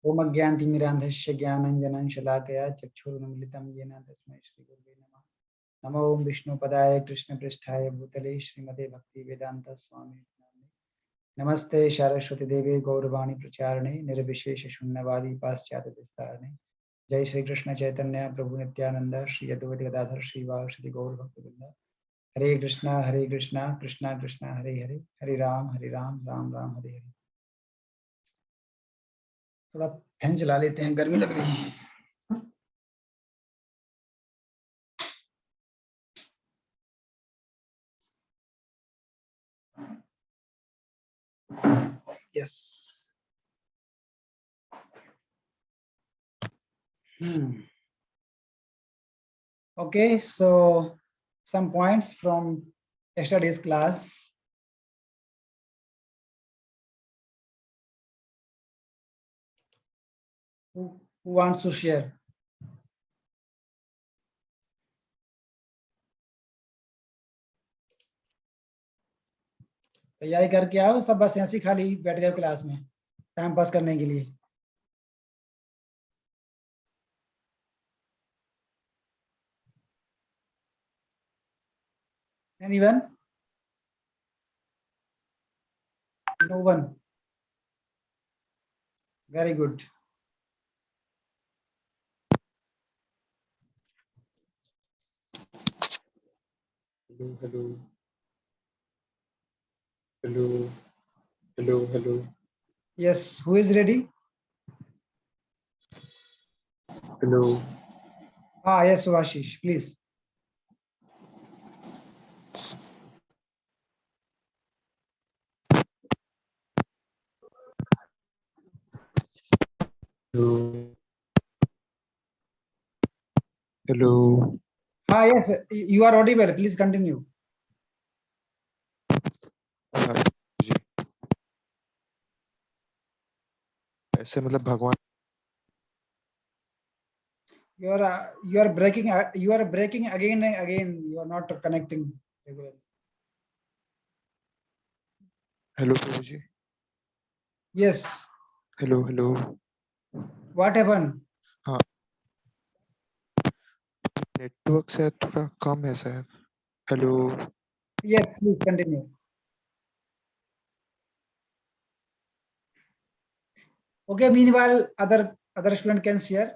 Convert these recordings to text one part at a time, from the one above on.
ओम अज्ञानतिमिरान्धस्य ज्ञानाञ्जनं शलाकया चक्षुरुन्मिलितं येन तस्मै श्रीगुरुवे नमः। नमो ओम विष्णुपदाय कृष्णपृष्ठाय भूतले श्रीमते भक्तिवेदांत स्वामी नमस्ते सरस्वती देवे गौरवाणी प्रचारणे निर्विशेष शून्यवादी पाश्चात्य विस्तारणे। जय श्री कृष्ण चैतन्य प्रभु नित्यानंद श्री अद्वैत गदाधर श्रीवासदि गौर भक्तवृंद। हरे कृष्णा कृष्णा कृष्णा हरे हरे, हरे राम राम राम हरे हरे। थोड़ा फैन चला लेते हैं, गर्मी लग रही है। Yes. Okay, so some points from yesterday's class. Who wants to share? तैयारी करके आओ सब, बस ऐसे ही खाली बैठ गए क्लास में टाइम पास करने के लिए। Anyone? No one. Very good. Hello, hello. Hello, hello, hello. Yes, who is ready? Hello. Yes, Subhashish, please. Hello. Hello. Yes, you are audible. Please continue. जी ऐसे मतलब भगवान You are breaking again and again. You are not connecting regularly. Hello प्रभु जी। Yes. Hello hello. What happened? हाँ, network से थोड़ा कम है शायद। Hello. Yes, please continue. Okay, meanwhile other student can share.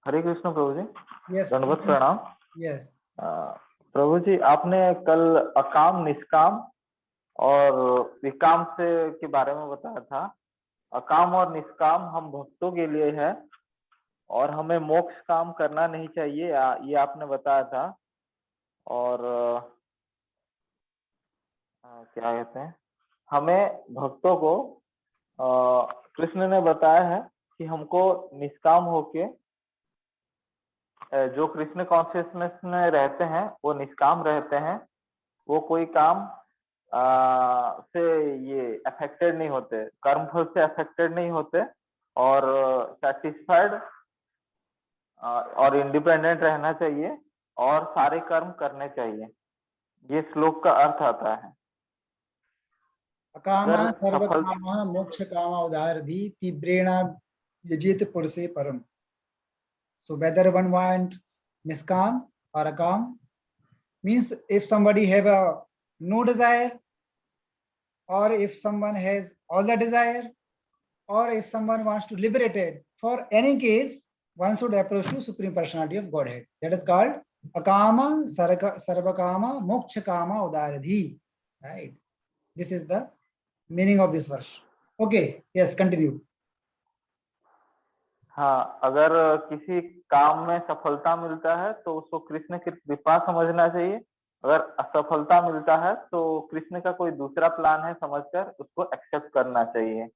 Hare Krishna प्रभु जी। Yes. दंडवत प्रणाम। Yes. प्रभु जी, आपने कल अकाम निष्काम और विकाम से के बारे में बताया था। अकाम और निष्काम हम भक्तों के लिए है और हमें मोक्ष काम करना नहीं चाहिए, ये आपने बताया था। और क्या कहते हैं, हमें भक्तों को कृष्ण ने बताया है कि हमको निष्काम होके जो कृष्ण कॉन्शियसनेस में रहते हैं वो निष्काम रहते हैं, वो कोई काम से ये अफेक्टेड नहीं होते, कर्म फल से अफेक्टेड नहीं होते और सेटिस्फाइड और इंडिपेंडेंट रहना चाहिए और सारे कर्म करने चाहिए। ये श्लोक का अर्थ आता है। अकामा सर्वकामा मोक्ष कामा उदारधि तीव्रेणा यजेत पुरुषे परम। So whether one want niskam or akam, means if somebody have a no desire, or if someone has all the desire, or if someone wants to liberate it, for any case one should approach to Supreme Personality of Godhead. That is called akama sarvakama moksha kama udaradhi. Right? This is the meaning of this verse. Okay, yes, continue. हाँ, अगर किसी काम में सफलता मिलता है तो उसको कृष्ण की कृपा समझना चाहिए। अगर असफलता मिलता है तो कृष्ण का कोई दूसरा प्लान है समझकर उसको एक्सेप्ट करना चाहिए।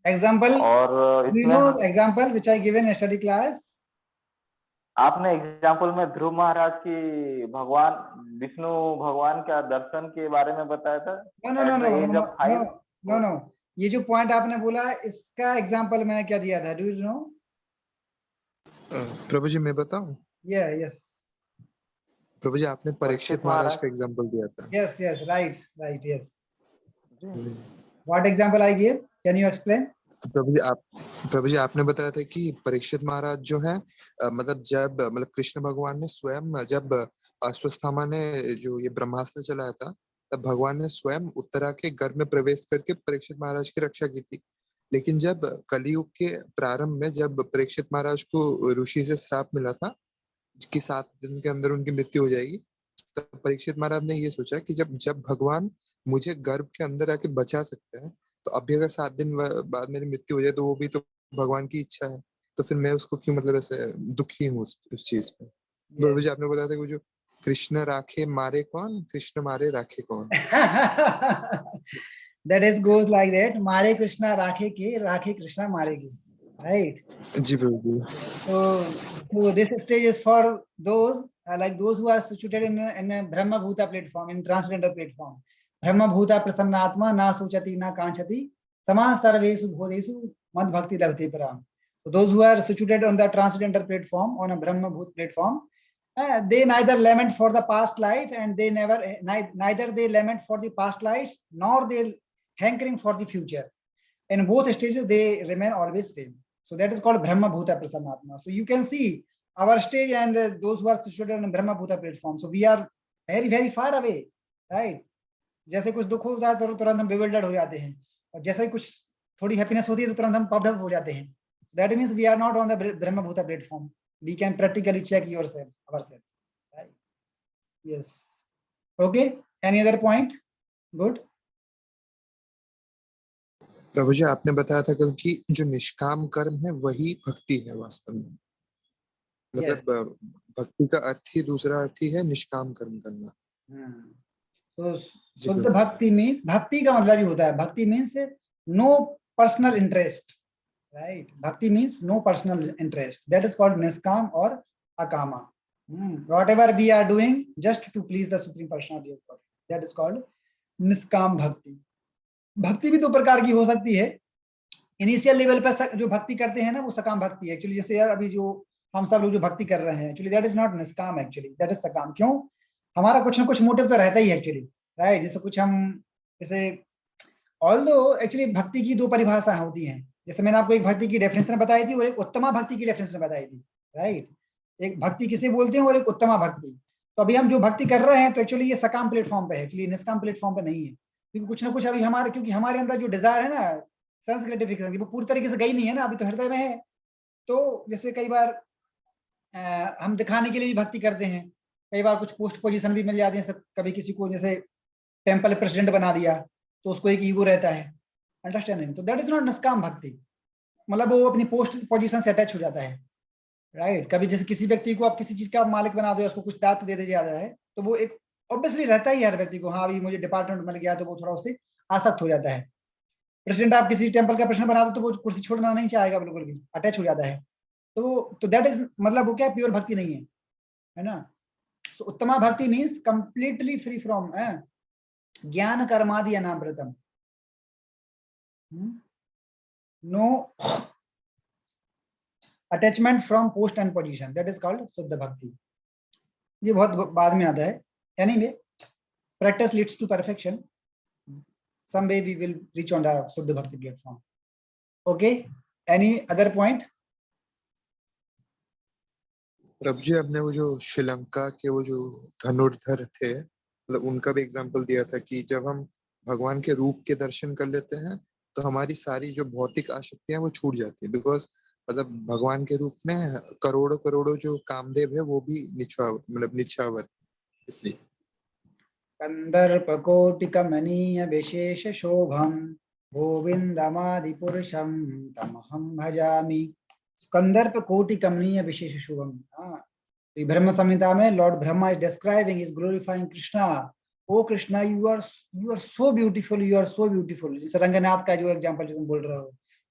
Example. और Do you know example which I given yesterday class? आपने एग्जाम्पल में ध्रुव महाराज की भगवान विष्णु भगवान का दर्शन के बारे में बताया था। No. ये जो पॉइंट आपने बोला इसका एग्जाम्पल मैंने क्या दिया था? Do you know? प्रभु जी मैं बताऊं? Yes. प्रभु जी आपने परीक्षित महाराज का एग्जांपल दिया था। Yes, right, yes. Ji. What example I gave? Can you explain? प्रभु जी आपने बताया था कि परीक्षित महाराज जो है मतलब जब मतलब कृष्ण भगवान ने स्वयं जब अश्वत्थामा ने जो ये ब्रह्मास्त्र चलाया था, तब भगवान ने स्वयं उत्तरा के गर्भ में प्रवेश करके परीक्षित महाराज की रक्षा की थी। लेकिन जब कलयुग के प्रारंभ में जब परीक्षित महाराज को ऋषि से श्राप मिला था कि 7 दिन के अंदर उनकी मृत्यु हो जाएगी, तब परीक्षित महाराज ने ये सोचा कि जब जब भगवान मुझे गर्भ के अंदर आके बचा सकते हैं, तो अभी अगर 7 दिन बाद मेरी मृत्यु हो जाए तो वो भी तो भगवान की इच्छा है, तो फिर मैं उसको क्यों मतलब ऐसे दुखी हूँ उस चीज पे। Yes. जी आपने बताया था कि वो जो कृष्ण राखे मारे कौन, कृष्ण मारे राखे कौन। That is goes like that. मारे कृष्णा राखे के, राखे कृष्णा मारेगी. Right. जी प्रभु जी। So this stage is for those like those who are situated in a Brahma Bhuta platform, in transcendental platform. Brahma Bhuta prasannatma na suchati na kanchati sama sarvesu bhodesu mad bhakti labhati param. So those who are situated on the transcendental platform, on a Brahma Bhut platform, they neither lament for the past life, and they neither they lament for the past lives, nor they hankering for the future. In both stages they remain always same. So that is called Brahma Bhuta Prasannatma. So you can see our stage and those who are situated on Brahma Bhuta platform. So we are very far away, right? जैसे कुछ दुख होता है तो तुरंत हम bewildered हो जाते हैं, और जैसे कुछ थोड़ी हैप्पीनेस होती है तो तुरंत हम puffed up हो जाते हैं. That means we are not on the Brahma Bhuta platform. We can practically check ourselves, right? Yes. Okay. Any other point? Good. प्रभु जी आपने बताया था कल कि जो निष्काम कर्म है वही भक्ति है वास्तव में। मतलब भक्ति का अर्थ ही दूसरा अर्थ ही है निष्काम कर्म करना। तो शुद्ध भक्ति मीन्स, भक्ति का मतलब ही होता है, भक्ति means no personal interest, right? भक्ति means no personal interest, that is called निष्काम और अकामा. Whatever we are doing just to please the supreme personality of God, that is called निष्काम भक्ति. भक्ति भी दो प्रकार की हो सकती है. इनिशियल लेवल पर जो भक्ति करते हैं ना, वो सकाम भक्ति है. एक्चुअली जैसे यार अभी जो हम सब लोग जो भक्ति कर रहे हैं, एक्चुअली दैट इज नॉट निष्काम, एक्चुअली दैट इज सकाम. क्यों? हमारा कुछ ना कुछ मोटिव तो रहता ही है एक्चुअली, राइट? जैसे कुछ हम जैसे ऑल्दो एक्चुअली भक्ति की दो परिभाषाएं होती हैं. जैसे मैंने आपको एक भक्ति की डेफिनेशन बताई थी और एक उत्तमा भक्ति की डेफिनेशन बताई थी, राइट? एक भक्ति किसे बोलते हैं और एक उत्तमा भक्ति. तो अभी हम जो भक्ति कर रहे हैं तो एक्चुअली ये सकाम प्लेटफॉर्म पे है, एक्चुअली निष्काम प्लेटफॉर्म पे नहीं है. क्योंकि कुछ ना कुछ अभी हमारे, क्योंकि हमारे अंदर जो डिजायर है ना सेंस ग्रेटिफिकेशन की, वो पूरी तरीके से गई नहीं है ना, अभी तो हृदय में है. तो जैसे कई बार हम दिखाने के लिए भी भक्ति करते हैं, कई बार कुछ पोस्ट पोजीशन भी मिल जाती है. कभी किसी को जैसे टेम्पल प्रेसिडेंट बना दिया तो उसको एक ईगो रहता है, अंडरस्टैंडिंग. तो दैट इज नॉट निष्काम भक्ति. मतलब वो अपनी पोस्ट पोजीशन से अटैच हो जाता है, राइट? कभी जैसे किसी व्यक्ति को आप किसी चीज का मालिक बना दो, उसको कुछ दायित्व दे दिया जाता है, तो वो एक ऑब्वियसली रहता ही है हर व्यक्ति को, हाँ अभी मुझे डिपार्टमेंट मिल गया, तो वो थोड़ा उससे आसक्त हो जाता है. प्रेसिडेंट आप किसी टेम्पल का प्रेसिडेंट बना दो तो वो कुर्सी छोड़ना नहीं चाहेगा, बिल्कुल भी अटैच हो जाता है. तो दैट इज मतलब वो क्या प्योर भक्ति नहीं है ना? सो उत्तमा भक्ति मीन्स कंप्लीटली फ्री फ्रॉम ज्ञान कर्मादि अनावृतम, no attachment from post and position, that is called शुद्ध भक्ति. ये बहुत बाद में आता है. Anyway, practice leads to perfection. Someday we will reach on the Suddha Bhakti platform. Okay, any other point? प्रभु जी आपने वो जो श्रीलंका के वो जो धनुर्धर थे, मतलब उनका भी एग्जांपल दिया था कि जब हम भगवान के रूप के दर्शन कर लेते हैं तो हमारी सारी जो भौतिक आसक्तियां वो छूट जाती है. बिकॉज मतलब भगवान के रूप में करोड़ों करोड़ों जो कामदेव है वो भी निछावर, इसलिए. कंदर्प कोटि कमनीय विशेष शोभम गोविंदमादि पुरुषम तमहम भजामि. कंदर्प कोटि कमनीय विशेष शुभम. ब्रह्म संहिता में lord Brahma is describing, is glorifying Krishna. O Krishna, you are so beautiful, you are so beautiful. जैसे रंगनाथ का जो एग्जांपल जो तुम बोल रहे हो,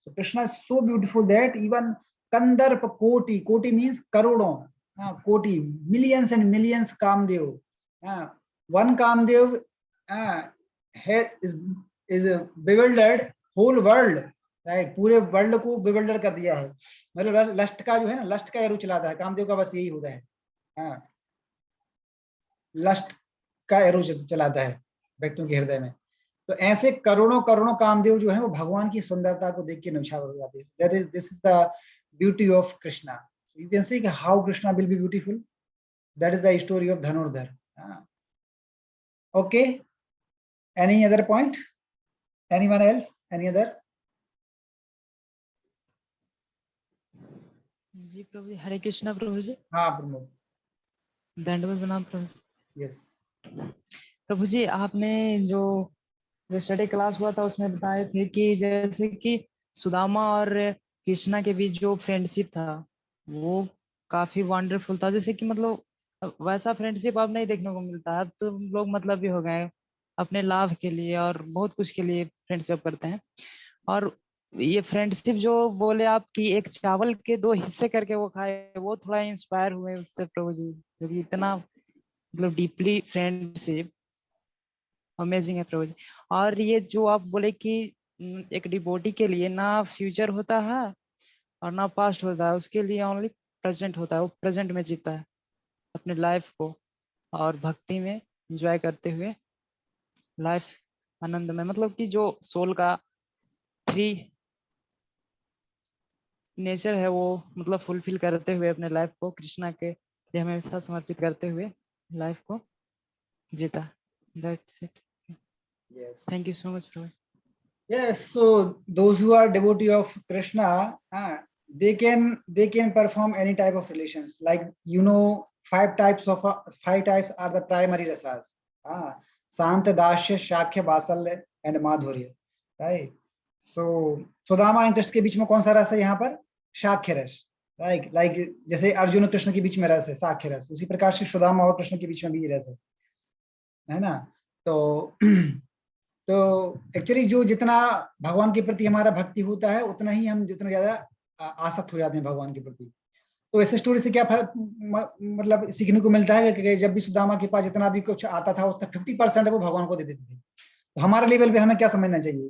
तो Krishna is so beautiful that even कंदर्प कोटि, कोटि मींस करोड़ों, कोटि, millions and millions Kamdev. One Kamdev is bewildered whole world, right? पूरे वर्ल्ड को bewildered कर दिया है. मतलब लस्ट का जो है ना, लस्ट का एरो चलाता है कामदेव का, बस यही होता है. लस्ट का एरो चलाता है व्यक्तियों के हृदय में। तो ऐसे करोड़ों करोड़ों कामदेव जो है वो भगवान की सुंदरता को देख के न्यौछावर हो जाते हैं। This is the beauty of Krishna. You can see how Krishna will be beautiful. That is the story of Dhanurdhar. Okay, any other point, anyone else, any other? जी प्रभु जी, हरे कृष्णा प्रभु जी। हाँ प्रमोद। दंडवत प्रणाम प्रभु जी। यस। प्रभु जी, आपने जो स्टडी क्लास हुआ था उसमें बताए थे कि जैसे कि सुदामा और कृष्णा के बीच जो फ्रेंडशिप था वो काफी वंडरफुल था। जैसे कि मतलब वैसा फ्रेंडशिप अब नहीं देखने को मिलता है। अब तो लोग मतलब भी हो गए, अपने लाभ के लिए और बहुत कुछ के लिए फ्रेंडशिप करते हैं। और ये फ्रेंडशिप जो बोले आप कि एक चावल के 2 हिस्से करके वो खाए, वो थोड़ा इंस्पायर हुए उससे प्रभु जी, क्योंकि इतना मतलब डीपली फ्रेंडशिप अमेजिंग है प्रभु जी। और ये जो आप बोले कि एक डिवोटी के लिए ना फ्यूचर होता है और ना पास्ट होता है, उसके लिए ओनली प्रेजेंट होता है। वो प्रेजेंट में जीता है अपने लाइफ को और भक्ति में एंजॉय करते हुए लाइफ आनंद में, मतलब कि जो सोल का 3 नेचर है वो मतलब फुलफिल करते हुए अपने लाइफ को कृष्णा के लिए हमेशा समर्पित करते हुए लाइफ को जीता। That's it. Yes. Thank you so much Prabhu. Yes, so those who are devotee of Krishna, they can perform any type of relations. Like five types are the primary rasas. Santa, Dasya, Shakya, Vasalya, and Madhurya. Right. So Sudama and Krishna के बीच में कौन सा रस है यहाँ पर? शाक्य रस। Right, like जैसे अर्जुन और कृष्ण के बीच में रस है साक्य रस, उसी प्रकार से सुदामा और कृष्ण के बीच में भी रस है ना। तो तो एक्चुअली जो जितना भगवान के प्रति हमारा भक्ति होता है उतना ही हम जितना ज्यादा आसक्त हो जाते हैं भगवान के प्रति। तो ऐसे स्टोरी से क्या मतलब सीखने को मिलता है कि जब भी सुदामा के पास जितना भी कुछ आता था उसका 50% वो भगवान को दे देते थे। तो हमारे लेवल पे हमें क्या समझना चाहिए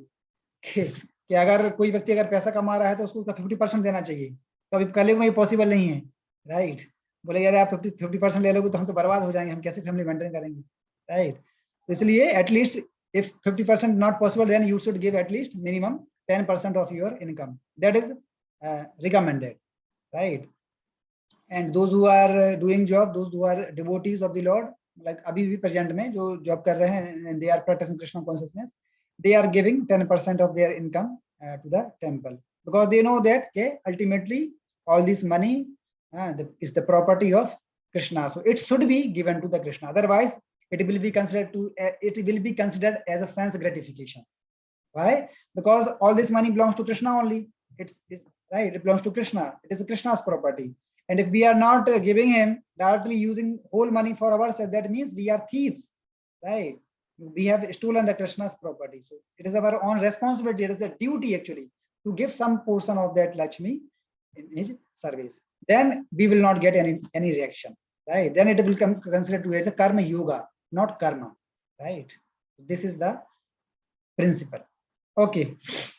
कि अगर कोई व्यक्ति अगर पैसा कमा रहा है तो उसको उसका 50% देना चाहिए। तो अभी कलयुग में ये पॉसिबल नहीं है। राइट, बोले यार आप 50% ले लोगे तो हम तो बर्बाद हो जाएंगे, हम कैसे फैमिली मेंटेन करेंगे। राइट, तो इसलिए at least if 50% not possible, then you should give at least minimum 10% of your income. That is recommended, right? And those who are doing job, those who are devotees of the Lord, like अभी भी present में जो job कर रहे हैं, and they are practicing Krishna consciousness, they are giving 10% of their income to the temple, because they know that ultimately all this money is the property of Krishna, so it should be given to the Krishna. Otherwise, it will be considered as a sense gratification. Why? Because all this money belongs to Krishna only. It's right. It belongs to Krishna. It is Krishna's property. And if we are not giving him directly, using whole money for ourselves, that means we are thieves, right? We have stolen the Krishna's property. So it is our own responsibility. It is a duty actually to give some portion of that Lakshmi in his service. Then we will not get any reaction, right? Then it will come considered to as a karma yoga, not karma, right? This is the principle. Okay,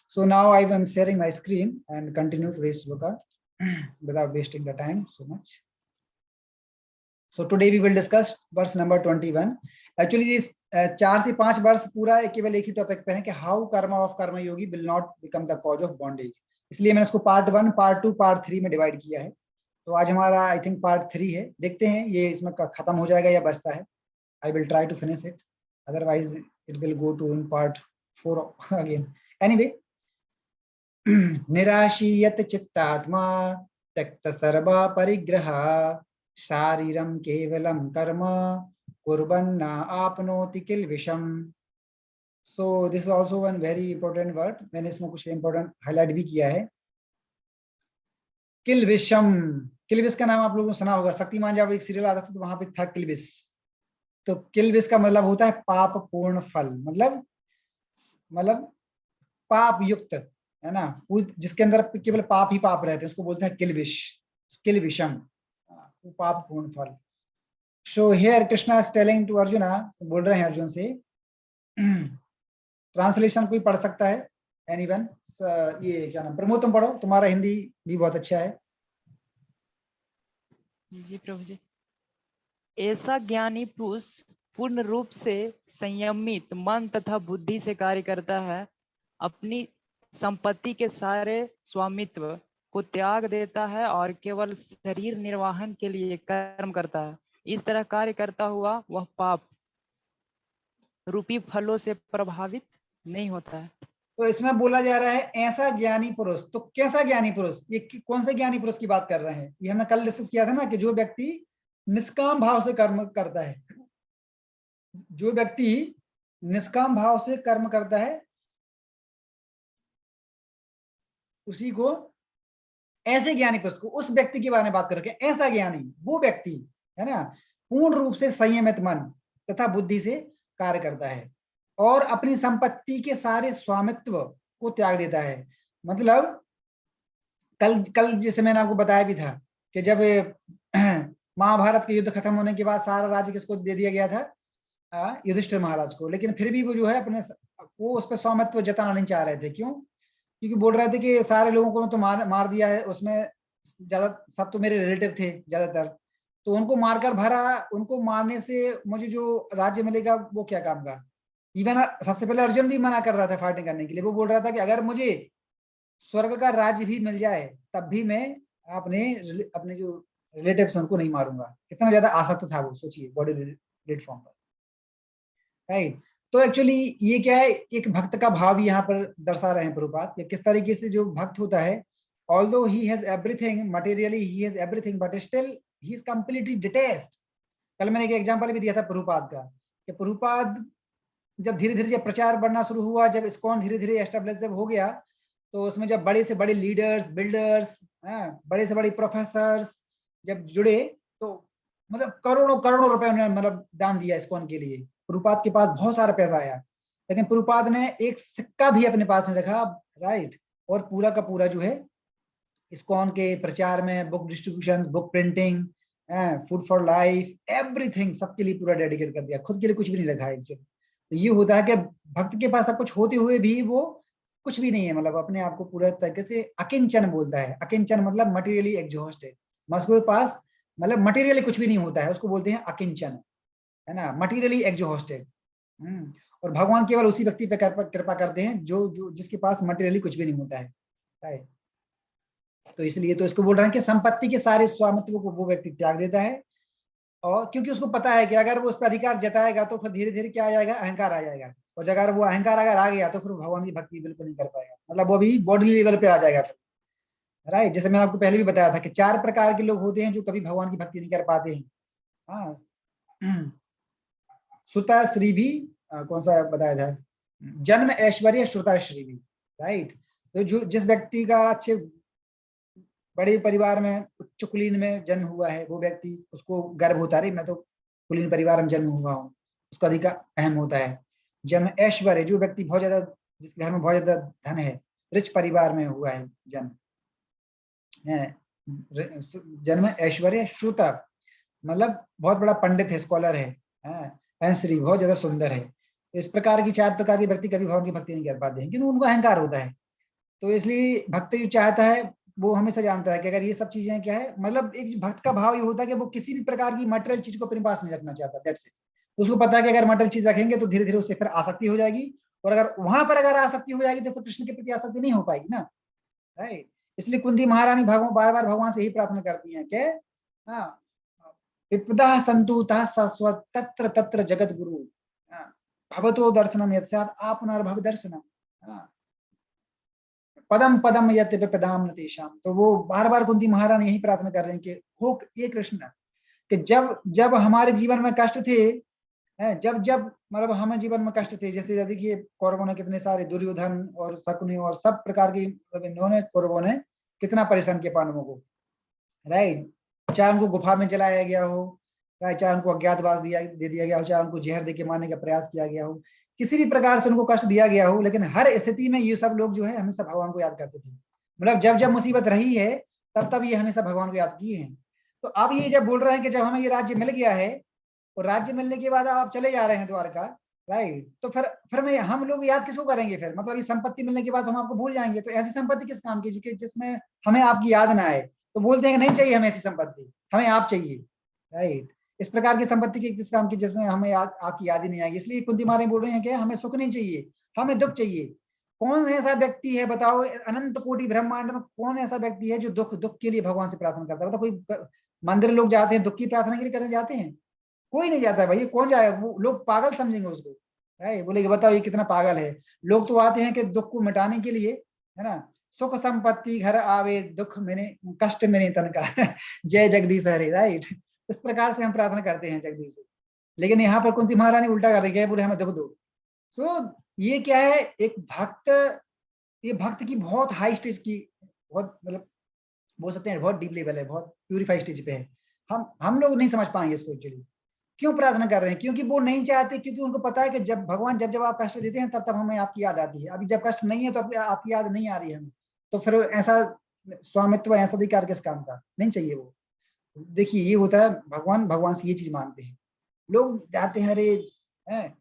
so now I am sharing my screen and continue today's sloka without wasting the time so much. So today we will discuss verse number 21. Actually this 4 से 5 वर्ष पूरा केवल एक ही topic पे है कि how karma of karma yogi will not become the cause of bondage. इसलिए मैंने इसको पार्ट 1, पार्ट 2, पार्ट 3 में डिवाइड किया है। तो आज हमारा आई थिंक पार्ट 3 है। देखते हैं ये इसमें खत्म हो जाएगा या बचता है। I will try to finish it, otherwise it will go to in part 4 again. Anyway, निराशीयत चित्तात्मा त्यक्त सर्वा परिग्रहा शारीरम केवलम कर्म कुर्वन्ना आपनोति किल विषम। So this is also one very important word. मैंने इसमें कुछ important highlight भी किया है। किल विषम, किल विष का नाम आप लोगों ने सुना होगा। शक्तिमान जब एक सीरियल आता था तो वहां पे था किल विष। तो किल विष का मतलब होता है पाप पूर्ण फल, मतलब पाप युक्त, है ना, जिसके अंदर केवल पाप ही पाप रहते हैं उसको बोलते हैं किल विष, किल विषम, पाप पूर्ण फल। So here Krishna is telling to Arjuna, बोल रहे हैं अर्जुन से। ट्रांसलेशन कोई पढ़ सकता है? एनीवन? ये क्या नाम, प्रमोद तुम पढ़ो, तुम्हारा हिंदी भी बहुत अच्छा है। जी प्रभु जी। ऐसा ज्ञानी पुरुष पूर्ण रूप से संयमित मन तथा बुद्धि से कार्य करता है, अपनी संपत्ति के सारे स्वामित्व को त्याग देता है और केवल शरीर निर्वाहन के लिए कर्म करता है। इस तरह कार्य करता हुआ वह पाप रूपी फलों से प्रभावित नहीं होता है। तो इसमें बोला जा रहा है ऐसा ज्ञानी पुरुष। तो कैसा ज्ञानी पुरुष, ये कौन से ज्ञानी पुरुष की बात कर रहे हैं? ये हमने कल डिस्कस किया था ना कि जो व्यक्ति निष्काम भाव से कर्म करता है, जो व्यक्ति निष्काम भाव से कर्म करता है उसी को ऐसे ज्ञानी पुरुष को, उस व्यक्ति के बारे में बात करके, ऐसा ज्ञानी वो व्यक्ति है ना, पूर्ण रूप से संयमित मन तथा बुद्धि से कार्य करता है और अपनी संपत्ति के सारे स्वामित्व को त्याग देता है। मतलब कल जैसे मैंने आपको बताया भी था कि जब महाभारत के युद्ध खत्म होने के बाद सारा राज्य किसको दे दिया गया था? युधिष्ठिर महाराज को। लेकिन फिर भी वो जो है अपने वो उस पर स्वामित्व जताना नहीं चाह रहे थे। क्यों? क्योंकि बोल रहे थे कि सारे लोगों को तो मार दिया है, उसमें ज्यादा सब तो मेरे रिलेटिव थे ज्यादातर, तो उनको मारकर भरा, उनको मारने से मुझे जो राज्य मिलेगा वो क्या काम का। इवन सबसे पहले अर्जुन भी मना कर रहा था फाइटिंग करने के लिए। वो बोल रहा था कि अगर मुझे स्वर्ग का राज्य भी मिल जाए तब भी मैं अपने जो रिलेटिव्स उनको नहीं मारूंगा। कितना ज्यादा आसक्त था वो, सोचिए, बॉडी प्लेटफॉर्म पर, राइट। तो एक्चुअली ये क्या है, एक भक्त का भाव यहाँ पर दर्शा रहे हैं प्रभुपाद, कि किस तरीके से जो भक्त होता है, although he has everything materially, he has everything, but still he is completely detached. कल मैंने एक एग्जांपल भी दिया था प्रभुपाद का, कि प्रभुपाद जब धीरे धीरे जब प्रचार बढ़ना शुरू हुआ, जब इस्कॉन धीरे धीरे एस्टेब्लिश जब हो गया, तो उसमें जब बड़े से बड़े लीडर्स, बिल्डर्स, बड़े से बड़े प्रोफेसर्स जब जुड़े, तो मतलब करोड़ों करोड़ों रुपए उन्होंने मतलब दान दिया इस्कॉन के लिए। प्रभुपाद के पास बहुत सारा पैसा आया, लेकिन प्रभुपाद ने एक सिक्का भी अपने पास नहीं रखा, राइट। और पूरा का पूरा जो है इस्कॉन के प्रचार में, book distribution, book printing, food for life, everything सबके लिए पूरा डेडिकेट कर दिया, खुद के लिए कुछ भी नहीं रखा एक्चुअली। तो ये होता है कि भक्त के पास सब कुछ होते हुए भी वो कुछ भी नहीं है, मतलब अपने आप को पूरा तरीके से अकिंचन बोलता है। अकिंचन मतलब मटेरियली एग्जॉस्टेड, उसके पास मतलब मटेरियली कुछ भी नहीं होता है, उसको बोलते हैं अकिंचन, है ना, मटेरियली एग्जॉस्टेड। और भगवान केवल उसी व्यक्ति पे कृपा करते हैं जो जिसके पास मटेरियली कुछ भी नहीं होता है, राइट। तो इसलिए तो इसको बोल रहे हैं कि संपत्ति के सारे स्वामित्व को वो व्यक्ति त्याग देता है, और क्योंकि उसको पता है कि अगर वो उस पर अधिकार जताएगा तो फिर धीरे धीरे क्या आ जाएगा, अहंकार आ जाएगा। और अगर वो अहंकार अगर आ गया तो फिर भगवान की भक्ति बिल्कुल नहीं कर पाएगा, मतलब वो भी बॉडी लेवल पे आ जाएगा फिर, राइट। जैसे मैंने आपको पहले भी बताया था कि 4 प्रकार के लोग होते हैं जो कभी भगवान की भक्ति नहीं कर पाते हैं। हाँ, सुता श्री भी कौन सा बताया था, जन्म ऐश्वर्य श्रुता श्री भी, राइट। तो जो जिस व्यक्ति का अच्छे बड़े परिवार में, उच्च कुलीन में जन्म हुआ है, वो व्यक्ति, उसको गर्व होता है, मैं तो कुलीन परिवार में जन्म हुआ हूँ, उसका अधिकार अहम होता है। जन्म ऐश्वर्य, जो व्यक्ति बहुत ज्यादा, जिसके घर में बहुत ज्यादा धन है, रिच परिवार में हुआ है जन्म, जन्म ऐश्वर्य श्रुता मतलब बहुत बड़ा पंडित है, स्कॉलर है, श्री बहुत ज्यादा सुंदर है। इस प्रकार की 4 प्रकार के व्यक्ति कभी भगवान की भक्ति नहीं कर पाते हैं, क्योंकि उनको अहंकार होता है। तो इसलिए भक्त जो चाहता है वो हमेशा जानता है कि अगर ये सब चीजें क्या है, मतलब एक भक्त का भाव ये होता है कि वो किसी भी प्रकार की मटेरियल चीज को अपने पास नहीं रखना चाहता, दैट्स इट। उसको पता है कि अगर मटेरियल चीज रखेंगे तो धीरे धीरे उससे फिर आसक्ति हो जाएगी, और अगर वहां पर अगर आसक्ति हो जाएगी तो फिर कृष्ण के प्रति आसक्ति नहीं हो पाएगी ना, राइट। इसलिए कुंती महारानी बार बार भगवान से ही प्रार्थना करती हैं कि हाँ, विपदा संतुता शाश्वत तत्र तत्र जगत गुरु भवतो दर्शनम यत्स्यात् आपनर्भव दर्शनम पदम पदम यत् विपदाम नतेषाम। तो वो बार बार कुंती महारानी यही प्रार्थना कर रहे हैं कि हो ये कृष्ण, कि जब जब हमारे जीवन में कष्ट थे, जब जब मतलब हमें जीवन में कष्ट थे, जैसे देखिए कौरवों ने कितने सारे, दुर्योधन और शकुनी और सब प्रकार की, इन्होंने कौरवों ने कितना परेशान किया पांडवों को, राइट। चाहे उनको गुफा में जलाया गया हो, राइट, चाहे उनको अज्ञातवास दे दिया गया हो, चाहे उनको जहर देके मारने का प्रयास किया गया हो, किसी भी प्रकार से उनको कष्ट दिया गया हो, लेकिन हर स्थिति में ये सब लोग जो है हमेशा भगवान को याद करते थे। मतलब जब जब मुसीबत रही है तब तब ये हमेशा भगवान को याद किए हैं। तो अब ये जब बोल रहे हैं कि जब हमें ये राज्य मिल गया है, और राज्य मिलने के बाद आप चले जा रहे हैं द्वारका, राइट, तो फिर मैं हम लोग याद किसको करेंगे फिर, मतलब ये संपत्ति मिलने के बाद हम आपको भूल जाएंगे। तो ऐसी संपत्ति किस काम की जिसमें हमें आपकी याद ना आए। तो बोलते हैं कि नहीं चाहिए हमें ऐसी संपत्ति, हमें आप चाहिए, राइट। इस प्रकार की संपत्ति की किस काम की जैसे हमें आपकी याद ही नहीं आएगी। इसलिए कुंती महारानी बोल रहे हैं कि हमें सुख नहीं चाहिए, हमें दुख चाहिए। कौन ऐसा व्यक्ति है बताओ, अनंत कोटि ब्रह्मांड में कौन ऐसा व्यक्ति है जो दुख के लिए भगवान से प्रार्थना करता है? बताओ, कोई मंदिर लोग जाते हैं दुख की प्रार्थना के लिए करने जाते हैं? कोई नहीं जाता है भाई, कौन जाएगा? वो लोग पागल समझेंगे उसको, है बोले बताओ ये कितना पागल है। लोग तो आते हैं कि दुख को मिटाने के लिए, है ना, सुख संपत्ति घर आवे दुख मैंने कष्ट मैंने तन का जय जगदीश हरे, राइट। इस प्रकार से हम प्रार्थना करते हैं जगदीश से। लेकिन यहाँ पर कुंती महारानी उल्टा कर रही है, बोले हमें दुख दो। सो ये क्या है, एक भक्त, ये भक्त की बहुत हाई स्टेज की, बहुत मतलब बोल सकते हैं बहुत डीप लेवल है, बहुत प्यूरिफाइड स्टेज पे है। हम लोग नहीं समझ पाएंगे इसको एक्चुअली। क्यों प्रार्थना कर रहे हैं? क्योंकि वो नहीं चाहते, क्योंकि उनको पता है कि जब भगवान जब आप कष्ट देते हैं तब हमें आपकी याद आती है। अभी जब कष्ट नहीं है तो आपकी याद नहीं आ रही है हमें, तो फिर ऐसा स्वामित्व, ऐसा अधिकार किस काम का? नहीं चाहिए वो। देखिए ये होता है, भगवान से ये चीज मांगते हैं लोग, जाते हैं अरे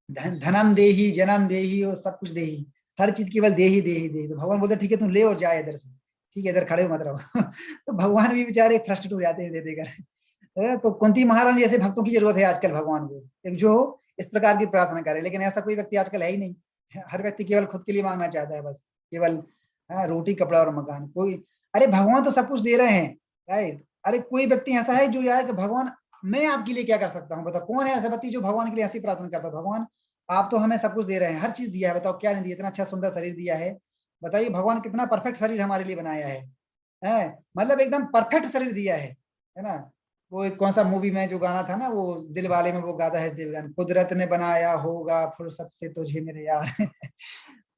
धनम देही जन्म देही और सब कुछ देही, हर चीज केवल देही देही देही। तो भगवान बोलते ठीक है तुम ले और जाए इधर से, ठीक है इधर खड़े हो मत रहो तो भगवान भी बेचारे फ्रस्ट्रेट हो जाते हैं दे देकर। तो कुंती महारानी जैसे भक्तों की जरूरत है आजकल भगवान को, एक जो इस प्रकार की प्रार्थना करे। लेकिन ऐसा कोई व्यक्ति आजकल है ही नहीं। हर व्यक्ति केवल खुद के लिए मांगना चाहता है, बस केवल रोटी कपड़ा और मकान। कोई, अरे भगवान तो सब कुछ दे रहे हैं, राइट। अरे कोई व्यक्ति ऐसा है जो यार कि भगवान मैं आपके लिए क्या कर सकता हूँ? बताओ कौन है ऐसा व्यक्ति जो भगवान के लिए ऐसी प्रार्थना करता है? भगवान आप तो हमें सब कुछ दे रहे हैं, हर चीज दिया है, बताओ क्या नहीं दिया? इतना अच्छा सुंदर शरीर दिया है, बताइए भगवान कितना परफेक्ट शरीर हमारे लिए बनाया है, मतलब एकदम परफेक्ट शरीर दिया है ना। वो एक कौन सा मूवी में जो गाना था ना, वो दिल वाले में वो गाता है देवगन, कुदरत ने बनाया होगा फुर्सत से तुझे मेरे यार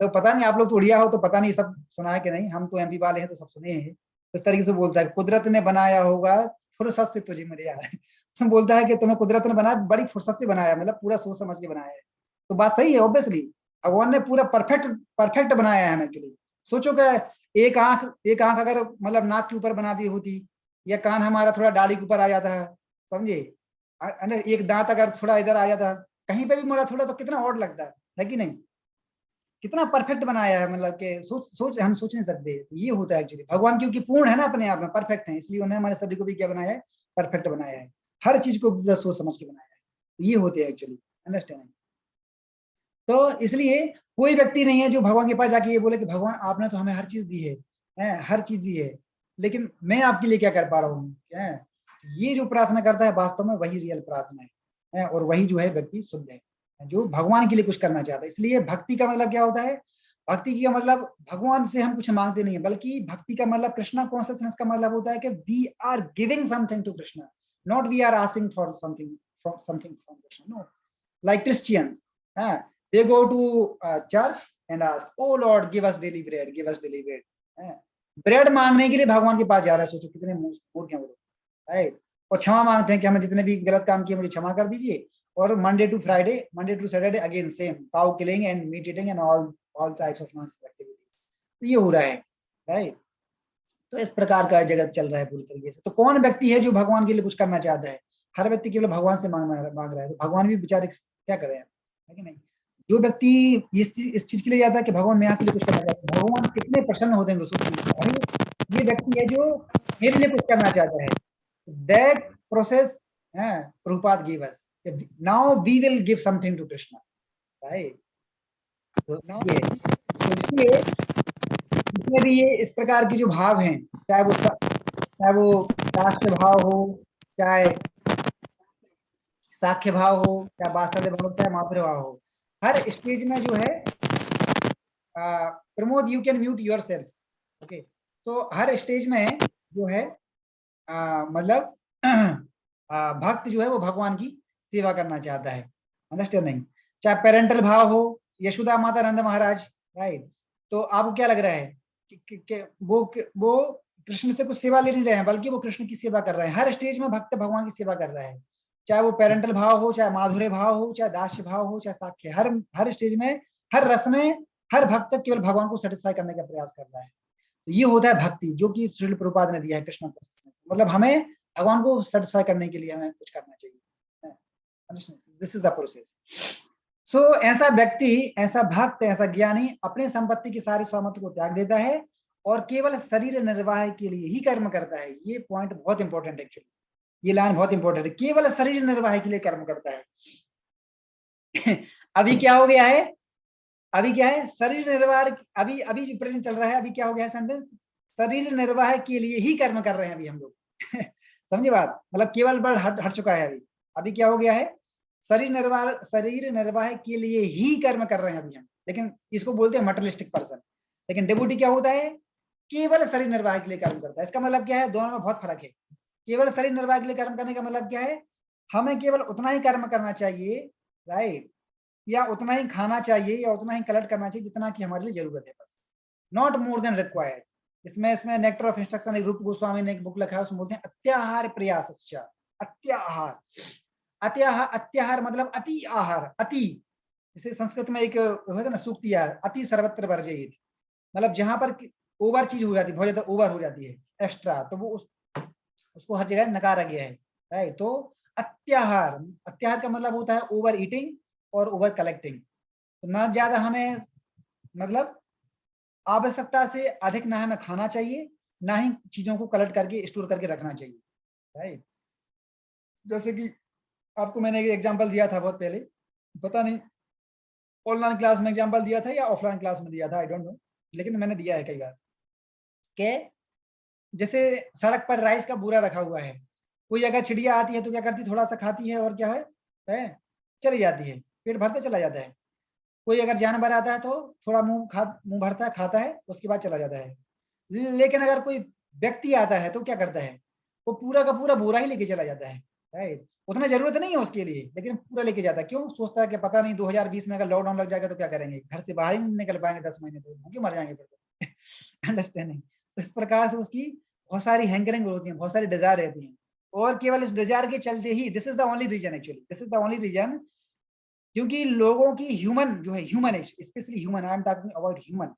तो पता नहीं आप लोग तो उड़िया हो तो पता नहीं सब सुना है कि नहीं, हम तो एमपी वाले हैं तो सब सुने हैं। इस तरीके से बोलता है, कुदरत ने बनाया होगा फुर्सत से तुझे मेरे यार उसमें बोलता है कि तुम्हें कुदरत ने बनाया, बड़ी फुर्सत से बनाया, मतलब पूरा सोच समझ के बनाया है। तो बात सही है, ऑब्वियसली भगवान ने पूरा परफेक्ट बनाया है हमें के लिए। सोचो कि एक आंख अगर मतलब नाक के ऊपर बना दी होती, या कान हमारा थोड़ा डाली के ऊपर आ जाता है, समझे, एक दांत अगर थोड़ा इधर आ जाता, कहीं पे भी मुड़ा थोड़ा, तो कितना ऑड लगता है कि नहीं? कितना परफेक्ट बनाया है, मतलब कि सोच हम सोच नहीं सकते। ये होता है एक्चुअली, भगवान क्योंकि पूर्ण है ना, अपने आप में परफेक्ट है, इसलिए उन्होंने हमारे शरीर को भी क्या बनाया है? परफेक्ट बनाया है, हर चीज को पूरा सोच समझ के बनाया है। ये होते हैं एक्चुअली, अंडरस्टैंड। तो इसलिए कोई व्यक्ति नहीं है जो भगवान के पास जाके ये बोले कि भगवान आपने तो हमें हर चीज दी है, हर चीज दी है, लेकिन मैं आपके लिए क्या कर पा रहा हूँ? क्या ये जो प्रार्थना करता है वास्तव में वही रियल प्रार्थना है, और वही जो है व्यक्ति शुद्ध है, जो भगवान के लिए कुछ करना चाहता है। इसलिए भक्ति का मतलब क्या होता है? भक्ति का मतलब भगवान से हम कुछ मांगते नहीं है, बल्कि भक्ति का मतलब कृष्णा कॉन्शियसनेस का मतलब होता है कि we are giving something to Krishna, not we are asking for something from Krishna. No, like Christians, they go to church and ask, oh Lord, give us daily bread, give us daily bread। Bread मांगने के लिए भगवान के पास जा रहा है। सोचो कितने मूर्ख हैं वो लोग, राइट। और क्षमा मांगते हैं कि हमें जितने भी गलत काम किए मुझे क्षमा कर दीजिए, और Monday to Saturday again same cow killing and meat eating and all types of nonsense activities. ये हो रहा है, राइट। तो इस प्रकार का जगत चल रहा है पूरी तरीके से। तो कौन व्यक्ति है जो भगवान के लिए कुछ करना चाहता है? हर व्यक्ति केवल भगवान से मांग रहा है, तो भगवान भी बेचारे क्या कर रहे हैं, है कि नहीं? जो व्यक्ति इस चीज के लिए जाता है कि भगवान मैं आपके लिए कुछ करना चाहता हूँ, भगवान कितने प्रसन्न होते हैं सोचिए। ये व्यक्ति है जो मेरे लिए कुछ करना चाहता है, that process Prabhupada give us, now we will give something to Krishna, right. तो इसलिए इसमें भी ये इस प्रकार की जो भाव हैं, चाहे वो राष्ट्र भाव हो, चाहे साख्य भाव हो, चाहे वात्सल्य भाव, चाहे माधुर्य भाव हो, हर स्टेज में जो है Pramod you can mute your self, okay. तो हर स्टेज में जो है मतलब भक्त जो है वो भगवान की सेवा करना चाहता है, अंडरस्टैंड नहीं? चाहे पेरेंटल भाव हो, यशोदा माता नंद महाराज, राइट। तो आपको क्या लग रहा है कि वो कृष्ण से कुछ सेवा ले नहीं रहे हैं, बल्कि वो कृष्ण की सेवा कर रहे हैं। हर स्टेज में भक्त भगवान की सेवा कर रहा है, चाहे वो पेरेंटल भाव हो, चाहे माधुर्य भाव हो, चाहे दास्य भाव हो, चाहे साख्य, हर स्टेज में, हर रस में, हर भक्त केवल भगवान को सेटिस्फाई करने का प्रयास कर रहा है। तो ये होता है भक्ति, जो कि श्रील प्रभुपाद ने दिया है कृष्ण को। मतलब हमें भगवान को सेटिस्फाई करने के लिए हमें कुछ करना चाहिए। This is the process. So ऐसा व्यक्ति, ऐसा भक्त, ऐसा ज्ञानी अपने संपत्ति की सारी स्वामित्व को त्याग देता है और केवल शरीर निर्वाह के लिए ही कर्म करता है। ये पॉइंट बहुत इंपॉर्टेंट एक्चुअली, ये लाइन बहुत इंपॉर्टेंट है, केवल शरीर निर्वाह के लिए कर्म करता है। अभी क्या हो गया है, अभी क्या है, शरीर निर्वाह, अभी अभी जो प्रेजेंट चल रहा है, अभी क्या हो गया है सेंटेंस, शरीर निर्वाह के लिए ही कर्म कर रहे हैं अभी हम लोग। समझे बात, मतलब केवल वर्ड हट चुका है अभी। अभी क्या हो गया है, शरीर निर्वाह के लिए ही कर्म कर रहे हैं अभी हम, लेकिन इसको बोलते हैं मटेरियलिस्टिक पर्सन। लेकिन डिवोटी क्या होता है, केवल शरीर निर्वाह के लिए कर्म करता है। इसका मतलब क्या है, दोनों में बहुत फर्क है। केवल शरीर निर्वाह के लिए कर्म करने का मतलब क्या है, हमें केवल उतना ही कर्म करना चाहिए, राइट, या उतना ही खाना चाहिए, या उतना ही कलेक्ट करना चाहिए जितना कि हमारे लिए जरूरत है, बस, नॉट मोर देन रिक्वायर्ड। इसमें नेक्टर ऑफ इंस्ट्रक्शन, रूप गोस्वामी ने एक बुक लिखा है, उसमें बोलते हैं अत्याहार प्रयास। अत्याहार, अत्याहार मतलब अति आहार, अति, जैसे संस्कृत में एक होता है ना सूक्ति है, अति सर्वत्र वर्जयेत, मतलब जहां पर ओवर चीज हो जाती है, बहुत ज्यादा ओवर हो जाती है, एक्स्ट्रा, तो वो उसको हर जगह नकारा गया है, राइट। तो अत्याहार, अत्याहार का मतलब होता है ओवर ईटिंग और ओवर कलेक्टिंग। तो ना ज्यादा हमें, मतलब आवश्यकता से अधिक ना हमें खाना चाहिए, ना ही चीजों को कलेक्ट करके स्टोर करके रखना चाहिए, राइट। जैसे कि आपको मैंने एक एग्जांपल दिया था बहुत पहले, पता नहीं ऑनलाइन क्लास में एग्जांपल दिया था या ऑफलाइन क्लास में दिया था, आई डोंट नो, लेकिन मैंने दिया है कई बार, कि जैसे सड़क पर राइस का बोरा रखा हुआ है, कोई अगर चिड़िया आती है तो क्या करती है, थोड़ा सा खाती है और क्या है चली जाती है, पेट भरते चला जाता है। कोई अगर जानवर आता है तो थोड़ा मुंह भरता है, खाता है, उसके बाद चला जाता है। लेकिन अगर कोई व्यक्ति आता है तो क्या करता है, वो पूरा का पूरा बोरा ही लेके चला जाता है, राइट। उतना जरूरत नहीं है उसके लिए, लेकिन पूरा लेके जाता है। क्यों, सोचता है कि पता नहीं 2020 में अगर लॉकडाउन लग जाएगा तो क्या करेंगे, घर से बाहर ही नहीं निकल पाएंगे 10 महीने, तो भूखे मर जाएंगे फिर तो। अंडरस्टैंडिंग। तो इस प्रकार से उसकी बहुत सारी हैंकरिंग होती है, बहुत सारी डिजायर रहती है, और केवल इस डिजायर के चलते ही, this is the only reason, actually this is the only reason, क्योंकि लोगों की ह्यूमन जो है, human specially human, I am talking about human,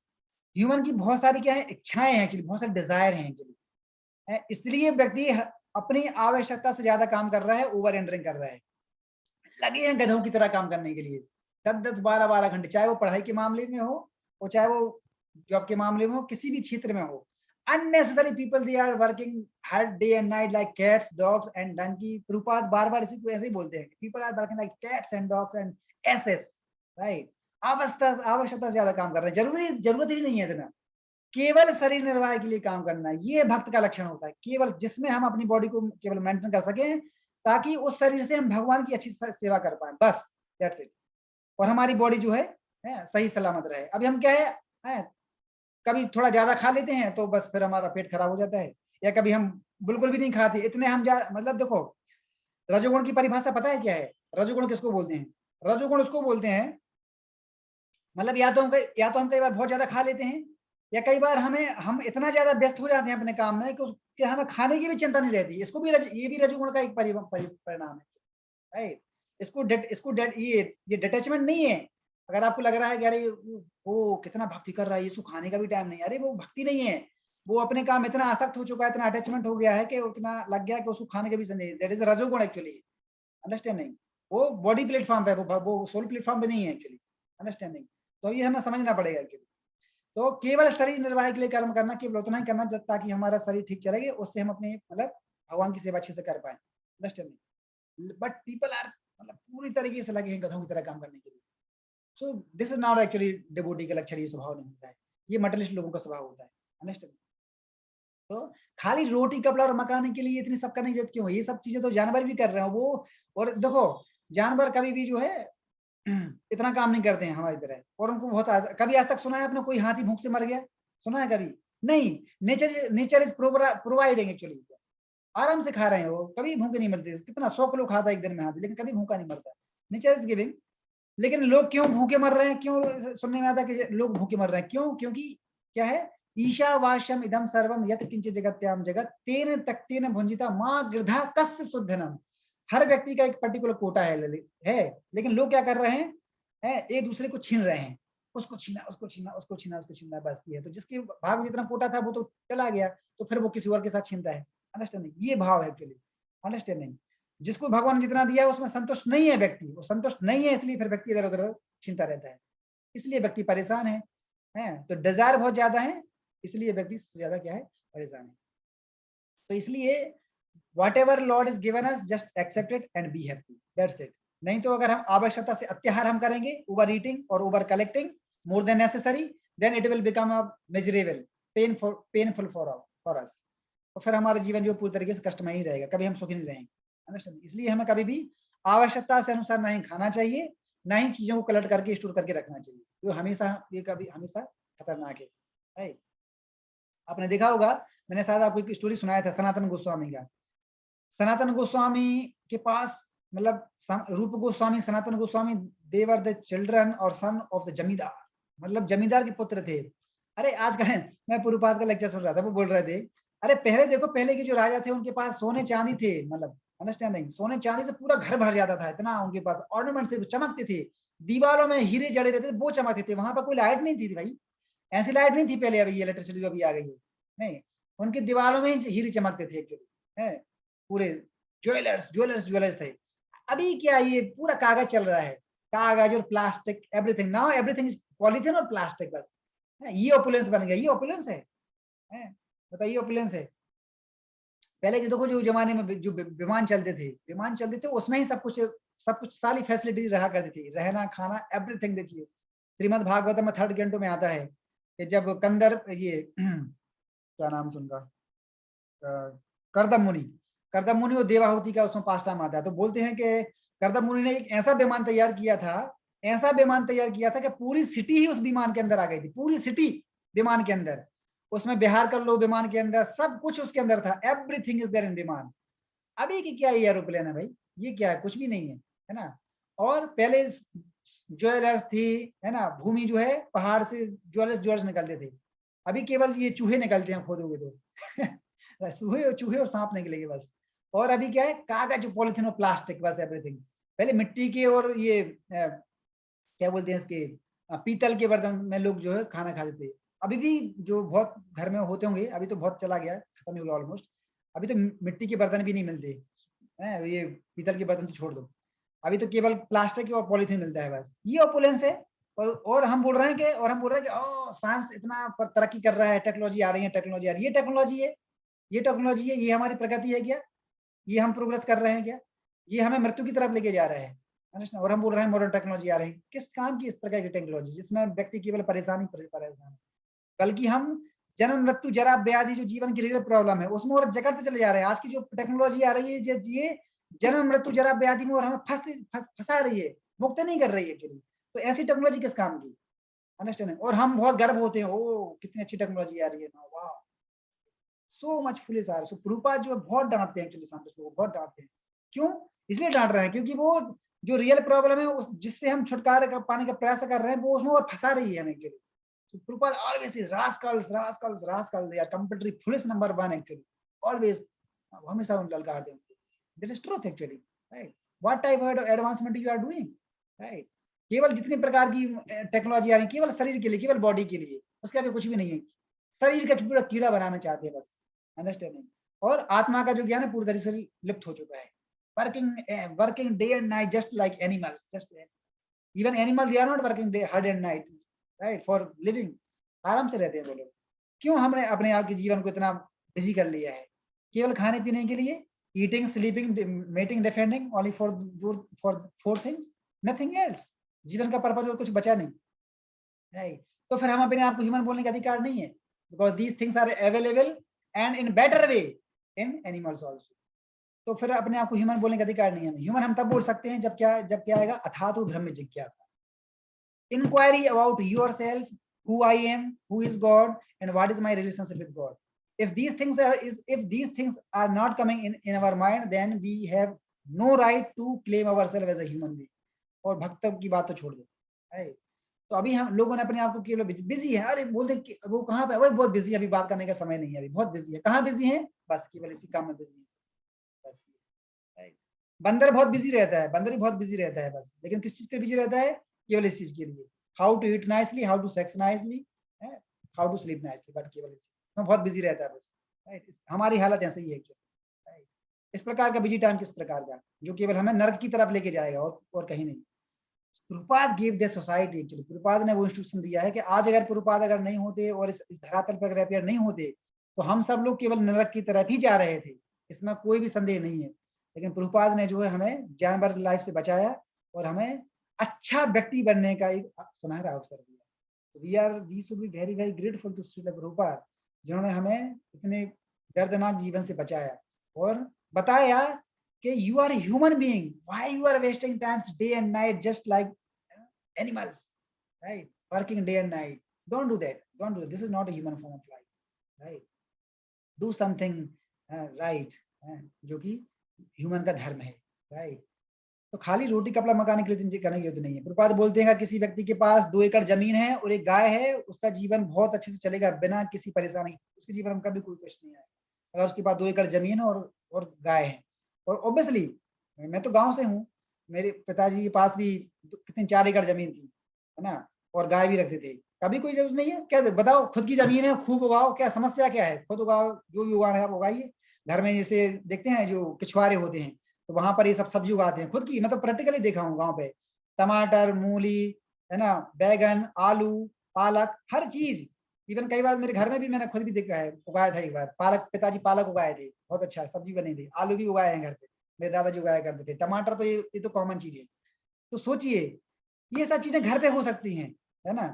human की बहुत सारी क्या है, इच्छाएं हैं एक्चुअली, बहुत सारे डिजायर हैं एक्चुअली, इसलिए व्यक्ति अपनी आवश्यकता से ज्यादा काम कर रहा है, ओवर एंडरिंग कर रहा है, लगे हैं गधों की तरह काम करने के लिए, 10-10, 12-12 घंटे, चाहे वो पढ़ाई के मामले में हो, और चाहे वो जॉब के मामले में हो, किसी भी क्षेत्र में हो। unnecessary people, they are working hard day and night like cats, dogs and donkey. Prabhupada बार-बार इसी को ऐसे ही बोलते हैं, people are working like cats and dogs and asses, right? आवश्यकता से ज्यादा काम कर रहे हैं, जरूरत ही नहीं है इतना, केवल शरीर निर्वाह के लिए काम करना, ये भक्त का लक्षण होता है, केवल जिसमें हम अपनी बॉडी को केवल मेंटेन कर सकें, ताकि उस शरीर से हम भगवान की अच्छी सेवा कर पाए, बस, दैट्स इट। और हमारी बॉडी जो है सही सलामत रहे। अभी हम क्या है कभी थोड़ा ज्यादा खा लेते हैं तो बस फिर हमारा पेट खराब हो जाता है, या कभी हम बिल्कुल भी नहीं खाते, इतने हम मतलब देखो, रजोगुण की परिभाषा पता है क्या है, रजोगुण किसको बोलते हैं, रजोगुण उसको बोलते हैं, मतलब या तो हम कई बार बहुत ज्यादा खा लेते हैं, या कई बार हम इतना ज्यादा व्यस्त हो जाते हैं अपने काम में कि हमें खाने की भी चिंता नहीं रहती। इसको भी ये भी रजोगुण का एक परिणाम है, राइट। ये डिटैचमेंट नहीं है। अगर आपको लग रहा है कि अरे वो कितना भक्ति कर रहा है, इसको खाने का भी टाइम नहीं, अरे वो भक्ति नहीं है, वो अपने काम में इतना आसक्त हो चुका है, इतना अटैचमेंट हो गया है कि उतना लग गया कि उसको खाने का भी नहीं, दैट इज रजोगुण एक्चुअली, अंडरस्टैंडिंग। वो बॉडी प्लेटफॉर्म पे, वो सोल प्लेटफॉर्म पे नहीं है एक्चुअली, अंडरस्टैंडिंग। तो ये हमें समझना पड़ेगा एक्चुअली। तो केवल शरीर निर्वाह के लिए कर्म करना, केवल उतना ही करना ताकि हमारा शरीर ठीक चलेगा, उससे हम अपने मतलब भगवान की सेवा अच्छे से कर पाए, अंडरस्टैंडिंग। बट पीपल आर मतलब पूरी तरीके से लगे हैं गधों की तरह काम करने के लिए। So this is not actually devotee का लक्षण, ये स्वभाव नहीं होता है, ये मटेरियलिस्ट लोगों का स्वभाव होता है, अंडरस्टैंड। तो खाली रोटी कपड़ा और मकाने के लिए इतनी सब करने की जरूरत क्यों है, ये सब चीजें तो जानवर भी कर रहे हैं वो। और देखो जानवर कभी भी जो है इतना काम नहीं करते हैं हमारी तरह, और उनको बहुत कभी आज तक सुना है आपने कोई हाथी भूख से मर गया, सुना है कभी नहीं। नेचर इज प्रोवाइडिंग एक्चुअली, आराम से खा रहे हैं वो, कभी भूखे नहीं मरते। कितना 100 किलो खाता है एक दिन में हाथी, लेकिन कभी भूखा नहीं मरता, नेचर इज गिविंग। लेकिन लोग क्यों भूखे मर रहे हैं, क्यों सुनने में आता है कि लोग भूखे मर रहे हैं, क्यों, क्योंकि क्या है, ईशावास्यम इदम सर्वम यत किंचित जगत्याम जगत तेन तक्तेन भुंजिता मां गृधा कस्य शुद्धनम। हर व्यक्ति का एक पर्टिकुलर कोटा है लेकिन लोग क्या कर रहे हैं, एक दूसरे को छीन रहे हैं, उसको छीना, उसको छीना, उसको छीना, उसको छीना, बस ये। तो जिसके भाग में जितना कोटा था वो तो चला गया, तो फिर वो किसी और के साथ छीनता है, अंडरस्टैंडिंग। ये भाव है एक्चुअली, अंडरस्टैंडिंग। जिसको भगवान ने जितना दिया है उसमें संतुष्ट नहीं है व्यक्ति, वो संतुष्ट नहीं है, इसलिए फिर व्यक्ति इधर उधर छीनता रहता है, इसलिए व्यक्ति परेशान है। तो डिजायर बहुत ज्यादा है, इसलिए व्यक्ति ज्यादा क्या है, परेशान है। तो इसलिए whatever Lord is given us, just accept it and be happy. That's it. नहीं तो अगर हम आवश्यकता से अत्याहार हम करेंगे, ओवर ईटिंग और over collecting more than necessary, then it will become a miserable, painful for us. तो फिर हमारा जीवन जो पूरी तरीके से कष्टमय ही रहेगा, कभी हम सुखी नहीं रहेंगे। अंडरस्टैंड? इसलिए हमें कभी भी आवश्यकता से अनुसार नहीं खाना चाहिए, ना ही चीजों को कलेक्ट करके स्टोर करके रखना चाहिए, तो हमेशा ये कभी हमेशा खतरनाक है। राइट? आपने देखा होगा, मैंने शायद आपको एक स्टोरी सुनाया था सनातन गोस्वामी का। सनातन गोस्वामी के पास मतलब रूप गोस्वामी, सनातन गोस्वामी, दे वर द चिल्ड्रन और सन ऑफ द जमींदार, मतलब जमींदार के पुत्र थे। अरे आज का मैं पुरुपाद का लेक्चर सुन रहा था, वो बोल रहे थे अरे पहले देखो, पहले के जो राजा थे उनके पास सोने चांदी थे, मतलब अंडरस्टैंडिंग, सोने चांदी से पूरा घर भर जाता था, इतना उनके पास ऑर्नामेंट थे, चमकते थे, दीवारों में हीरे जड़े रहते थे, वो चमकते थे। वहां पर कोई लाइट नहीं थी भाई, ऐसी लाइट नहीं थी पहले, अभी इलेक्ट्रिसिटी जो अभी आ गई है, नहीं, उनकी दीवारों में ही हीरे चमकते थे एक्चुअली, है पूरे ज्वेलर्स थे। अभी क्या ये पूरा कागज चल रहा है, कागज और plastic, everything, now everything is polythene और प्लास्टिक, बस ये ओपुलेंस बन गया, ये ओपुलेंस है बताइए, ओपुलेंस है। पहले के देखो जो जमाने में जो विमान चलते थे उसमें ही सब कुछ सारी फैसिलिटी रहा करती थी, रहना खाना एवरीथिंग। देखिए श्रीमद् भागवत में 3rd कैंटो में आता है कि जब कंदर ये क्या नाम सुनगा, करदम मुनि और देवाहुति का उसमें पास टाइम आता है, तो बोलते हैं कि करदम मुनि ने एक ऐसा विमान तैयार किया था कि पूरी सिटी ही उस विमान के अंदर आ गई थी, पूरी सिटी विमान के अंदर, उसमें बिहार कर लो विमान के अंदर, सब कुछ उसके अंदर था, एवरीथिंग इज देयर इन विमान। अभी की क्या ये एरोप्लेन है भाई, ये क्या है, कुछ भी नहीं है ना। और पहले ज्वेलर्स थी, है ना, भूमि जो है पहाड़ से ज्वेलर्स निकलते थे, अभी केवल ये चूहे निकलते हैं खोदोगे तो चूहे और सांप निकलेंगे बस। और अभी क्या है, कागज, पॉलिथीन और प्लास्टिक, बस एवरीथिंग। पहले मिट्टी के और ये क्या बोलते हैं इसके, पीतल के बर्तन में लोग जो है खाना खाते थे। अभी भी जो बहुत घर में होते होंगे, अभी तो बहुत चला गया, खत्म हो गया ऑलमोस्ट, अभी तो मिट्टी के बर्तन भी नहीं मिलते हैं, ये पीतल के बर्तन तो छोड़ दो, अभी तो केवल प्लास्टिक और पॉलिथीन मिलता है, बस ये ऑपुलेंस है। और हम बोल रहे हैं कि ओ साइंस इतना तरक्की कर रहा है, टेक्नोलॉजी आ रही है, ये टेक्नोलॉजी है, ये हमारी प्रगति है क्या, ये हम प्रोग्रेस कर रहे हैं क्या, ये हमें मृत्यु की तरफ लेके जा रहा है। और हम बोल रहे हैं मॉडर्न टेक्नोलॉजी आ रही है, किस काम की इस प्रकार की टेक्नोलॉजी जिसमें व्यक्ति केवल परेशान, बल्कि हम जन्म मृत्यु जरा व्याधि जो जीवन की रियल प्रॉब्लम है उसमें और जगड़ते चले जा रहे हैं। आज की जो टेक्नोलॉजी आ रही है ये जन्म मृत्यु जरा व्याधि में और हमें फंसा रही है, मुक्त नहीं कर रही है एक्चुअली। तो ऐसी टेक्नोलॉजी किस काम की, अंडरस्टैंड? और हम बहुत गर्व होते हैं, ओ कितनी अच्छी टेक्नोलॉजी आ रही है, वाह, सो मच फुलिश आर। सो प्रभुपाद जो है बहुत डांटते हैं एक्चुअली, सांप्रदायिक को बहुत डांटते हैं। क्यों? इसलिए डांट रहे हैं क्योंकि वो जो रियल प्रॉब्लम है जिससे हम छुटकारा पाने का प्रयास कर रहे हैं, वो उसमें और फंसा रही है हमें actually. So Prabhupada always says rascals, they are completely foolish number one actually. Always, हमेशा उन ललकारते हैं। That is truth actually, right? What type of advancement you are doing, right? केवल जितनी प्रकार की टेक्नोलॉजी आ रही है केवल शरीर के लिए, केवल बॉडी के लिए, उसके आगे कुछ भी नहीं है। शरीर का पूरा कीड़ा बनाना चाहते हैं बस, अंडरस्टैंडिंग। और आत्मा का जो ज्ञान है पूरी तरह से लिप्त हो चुका है। Working day and night just like animals, just even animal they are not working day hard and night, right, for living. आराम से रहते हैं वो लोग। क्यों हमने अपने आप के जीवन को इतना बिजी कर लिया है? केवल खाने पीने के लिए, eating, sleeping, mating, defending, only for 4 things, nothing else. जीवन का पर्पस और कुछ बचा नहीं, राइट? तो फिर हम अपने आप को ह्यूमन बोलने का अधिकार नहीं है, because these things are available and in better way in animals also. तो फिर अपने आप को ह्यूमन बोलने का अधिकार नहीं है। ह्यूमन हम तब बोल सकते हैं जब क्या आएगा, अथातो ब्रह्म जिज्ञासा, inquiry about yourself, who I am, who is God, and what is my relationship with God. If these things are not coming in our mind, then we have no right to claim ourselves as a human being. और भक्त की बात तो छोड़ दो, तो अभी हम लोगों ने अपने आप को केवल बिजी है। अरे बोलते वो कहाँ पे, वो बहुत बिजी है, अभी बात करने का समय नहीं है, अभी बहुत बिजी है। कहाँ बिजी है? बस केवल इसी काम में बिजी है, बस। बंदर बहुत बिजी रहता है, बंदर ही बहुत बिजी रहता है बस, लेकिन किस चीज पे बिजी रहता है? केवल इस चीज के लिए, how to eat nicely, how to sex nicely, how to sleep nicely, but केवल इसमें बहुत बिजी रहता है बस, राइट? हमारी हालत ऐसे ही है क्या, राइट? इस प्रकार का बिजी टाइम किस प्रकार का, जो केवल हमें नर्क की तरफ लेके जाएगा और कहीं नहीं। Prabhupada give the society, actually Prabhupada ने वो इंस्टीट्यूशन दिया है कि आज अगर प्रभुपाद अगर नहीं होते और इस धरातल पर अगर अपीयर नहीं होते तो हम सब लोग केवल नरक की तरफ ही जा रहे थे, इसमें कोई भी संदेह नहीं है। लेकिन प्रभुपाद ने जो है हमें जानवर लाइफ से बचाया और हमें अच्छा व्यक्ति बनने का एक सुनहरा अवसर दिया। We should be very very grateful to Srila Prabhupada, जिन्होंने हमें इतने दर्दनाक जीवन से बचाया और बताया कि you are human being, why you are wasting times day and night just like animals, right, working day and night, don't do that, don't do, this is not a human form of life, right, do something right, जो कि human का धर्म है, right. तो खाली रोटी कपड़ा मकान के लिए करने की जरूरत नहीं है। प्रभुपाद बोलते हैं अगर किसी व्यक्ति के पास 2 एकड़ जमीन है और एक गाय है, उसका जीवन बहुत अच्छे से चलेगा बिना किसी परेशानी, उसके जीवन में कभी कोई कष्ट नहीं आएगा अगर उसके पास 2 एकड़ जमीन और गाय है। और ऑब्वियसली मैं तो गांव से हूँ, मेरे पिताजी के पास भी कितने 4 एकड़ जमीन थी, है ना, और गाय भी रखते थे, कभी कोई जरूरत नहीं है। क्या बताओ, खुद की जमीन है, खूब उगाओ, क्या समस्या क्या है, खुद उगाओ, जो भी उगाना है आप उगाइए। घर में जैसे देखते हैं जो पिछवाड़े होते हैं तो वहां पर ये सब सब्जी उगाते हैं खुद की, मैं तो प्रैक्टिकली देखा हूँ गांव पे, टमाटर, मूली, है ना, बैगन, आलू, पालक, हर चीज। इवन कई बार मेरे घर में भी मैंने खुद भी देखा है, उगाया था एक बार पालक, पिताजी पालक उगाए थे, बहुत अच्छा सब्जी बनी थी। आलू भी उगाए हैं घर पे, मेरे दादाजी उगाया करते थे। टमाटर तो ये तो कॉमन चीज है। तो सोचिए ये सब चीजें घर पे हो सकती हैं, है ना।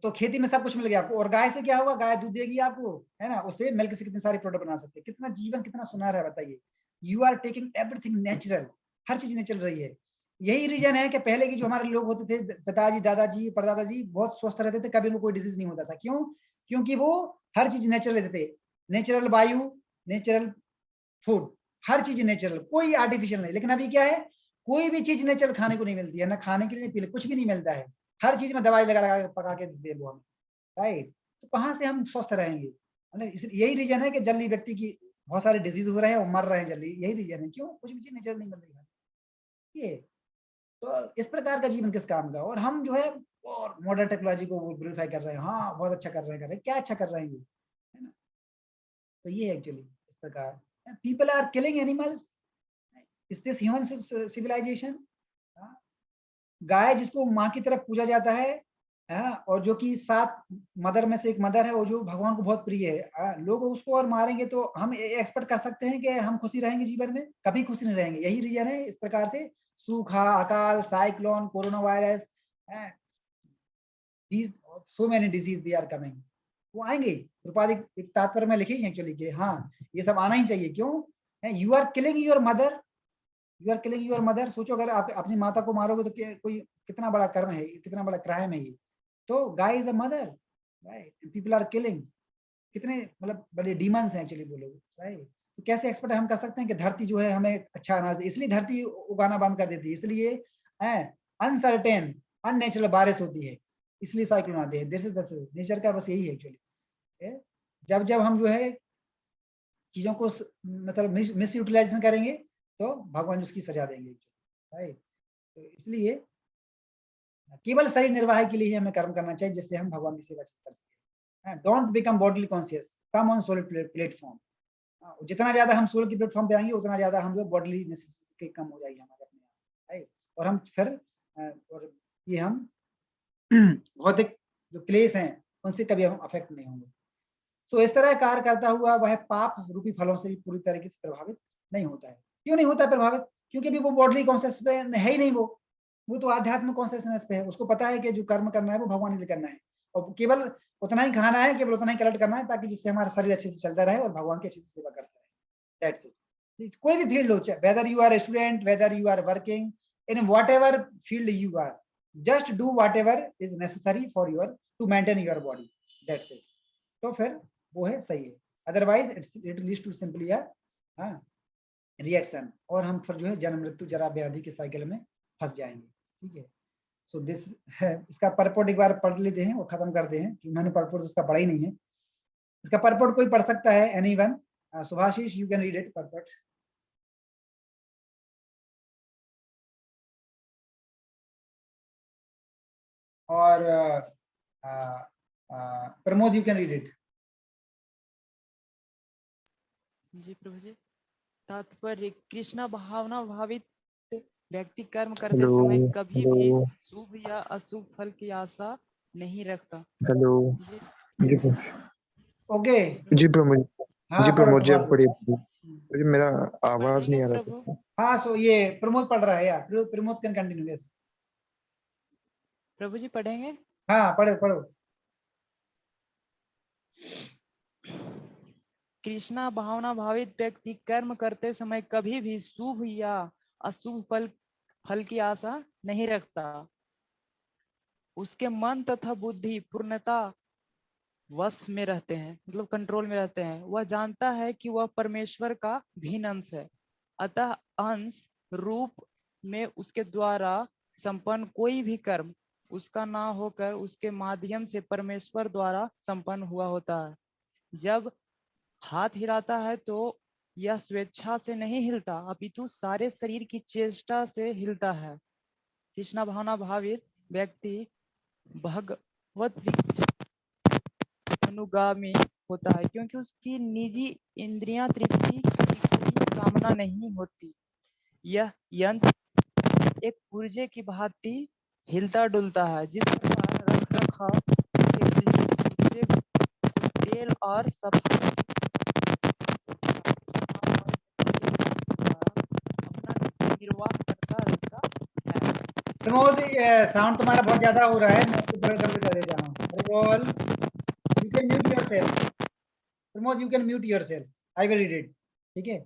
तो खेती में सब कुछ मिल गया आपको। और गाय से क्या होगा, गाय दूध देगी आपको, है ना, उससे मिल्क से कितने सारे प्रोडक्ट बना सकते हैं। कितना जीवन कितना सुनहरा है बताइए। You are taking everything natural, हर चीज नेचुरल रही है। यही रीजन है कि पहले के जो हमारे लोग होते थे, पिताजी, दादाजी, परदादाजी, बहुत स्वस्थ रहते थे, कभी उनको कोई डिजीज नहीं होता था। क्यों? क्योंकि वो हर चीज नेचुरल लेते थे। नेचुरल वायु, नेचुरल फूड, हर चीज नेचुरल, कोई आर्टिफिशियल नहीं। लेकिन अभी क्या है, कोई भी चीज नेचुरल खाने को नहीं मिलती है, ना खाने के लिए पीने कुछ भी नहीं मिलता है। हर चीज में दवाई लगा लगा पका के दे दो हमें, राइट। तो कहाँ से हम स्वस्थ रहेंगे? यही रीजन है कि जल्दी व्यक्ति की बहुत सारे डिजीज हो रहे हैं और मर रहे हैं जल्दी, यही रीजन है। क्यों? कुछ भी चीज नेचुरल नहीं मिल रही है ये। तो इस प्रकार का जीवन किस काम का? और हम जो है और मॉडर्न टेक्नोलॉजी को ग्लोरीफाई कर रहे हैं, हाँ बहुत अच्छा कर रहे हैं, क्या अच्छा कर रहे हैं ये, है ना। तो ये एक्चुअली इस प्रकार people are killing animals, is this human civilization? गाय जिसको माँ की तरफ पूजा जाता है, और जो कि 7 मदर में से एक मदर है, वो जो भगवान को बहुत प्रिय है, लोग उसको और मारेंगे तो हम एक्सपेक्ट कर सकते हैं कि हम खुशी रहेंगे जीवन में? कभी खुशी नहीं रहेंगे। यही रीजन है इस प्रकार से सूखा, अकाल, cyclone, corona virus, so many disease they are coming, वो आएंगे। प्रभुपाद एक तात्पर्य में लिखे एक्चुअली कि हाँ ये सब आना ही चाहिए। क्यों? You are killing your mother, you are killing your mother. सोचो अगर आप अपनी माता को मारोगे तो कोई कितना बड़ा कर्म है, कितना बड़ा क्राइम है ये। तो गाय is a mother, right, people are killing. कितने मतलब बड़े डीमंस हैं एक्चुअली वो लोग, राइट। तो कैसे एक्सपेक्ट हम कर सकते हैं कि धरती जो है हमें अच्छा अनाज दे? इसलिए धरती उगाना बंद कर देती है, इसलिए अनसर्टेन अननेचुरल बारिश होती है, इसलिए साइक्लोन आते हैं। दिस इज द नेचर का बस यही है एक्चुअली। जब जब हम जो है चीजों को मतलब मिस यूटिलाइजेशन करेंगे तो भगवान उसकी सजा देंगे, राइट। तो इसलिए केवल शरीर निर्वाह के लिए ही हमें कर्म करना चाहिए, जिससे हम भगवान की सेवा कर सकें। Don't become bodily conscious, come on soul platform. जितना ज्यादा हम सोल के प्लेटफॉर्म पे आएंगे उतना ज्यादा हम जो बॉडीली नेसेसिटी कम हो जाएगी हमारे अपने आप, राइट। और हम फिर और ये हम भौतिक जो क्लेश हैं उनसे कभी हम अफेक्ट नहीं होंगे। सो इस तरह कार्य करता हुआ वह पाप रूपी फलों से पूरी तरीके से प्रभावित नहीं होता है। क्यों नहीं होता है प्रभावित? क्योंकि अभी वो बॉडली कॉन्शियस पे है ही नहीं, वो तो आध्यात्मिक कॉन्शियसनेस पे है। उसको पता है कि जो कर्म करना है वो भगवान के लिए करना है, और केवल उतना ही खाना है, केवल उतना ही कलेक्ट करना है, ताकि जिससे हमारा शरीर अच्छे से चलता रहे और भगवान की अच्छे से सेवा करता रहे। That's it. कोई भी फील्ड हो, whether you are a student, whether you are working in whatever field you are, just do whatever is necessary for your to maintain your body, that's it. तो फिर वो है सही है। Otherwise it leads to simply reaction, और हम फिर जो है जन्म मृत्यु जरा व्याधि के साइकिल में फंस जाएंगे। ठीक है। सो दिस है, इसका परपोर्ट एक बार पढ़ लेते हैं और खत्म करते हैं, कि मैंने परपोर्ट उसका पढ़ा ही नहीं है। इसका परपोर्ट कोई पढ़ सकता है? Anyone? Subhashish, you can read it purport. और Pramod, you can read it. जी प्रभु जी। तात्पर्य, कृष्णा भावना भावित व्यक्ति कर्म करते समय कभी भी शुभ या अशुभ फल की आशा नहीं रखता। हेलो जी ओके जी प्रमोद जी, प्रमोद जी आप पढ़िए। मुझे मेरा आवाज नहीं आ रहा प्रभु था। हाँ, सो ये प्रमोद पढ़ रहा है यार, प्रमोद कैन कंटिन्यू। यस, प्रभु जी पढ़ेंगे। हाँ पढ़ो पढ़ो। कृष्णा भावना भावित व्यक्ति कर्म करते समय कभी भी शुभ या अशुभ फल की आशा नहीं रखता। उसके मन तथा बुद्धि पूर्णता वश में रहते हैं, मतलब कंट्रोल में रहते हैं। वह जानता है कि वह परमेश्वर का भिन्न अंश है, अतः अंश रूप में उसके द्वारा संपन्न कोई भी कर्म उसका ना होकर उसके माध्यम से परमेश्वर द्वारा संपन्न हुआ होता है। जब हाथ हिलाता है तो यह स्वेच्छा से नहीं हिलता, अपितु सारे शरीर की चेष्टा से हिलता है। कृष्णा भावना भावित व्यक्ति भगवत अनुगामी होता है, क्योंकि उसकी निजी इंद्रियां तृप्ति की कोई कामना नहीं होती। यह यंत्र एक पुर्जे की भांति हिलता डुलता है। जिस प्रकार रख रखाव के लिए पुर्जे को तेल और सफाई अपना निर्वाह करता रहता है। प्रमोद, साउंड तुम्हारा बहुत ज्यादा हो रहा है, मैं उसको थोड़ा इधर कर देता हूँ। बोल, you can mute yourself. Pramod, you can mute yourself, I will read it. ठीक है।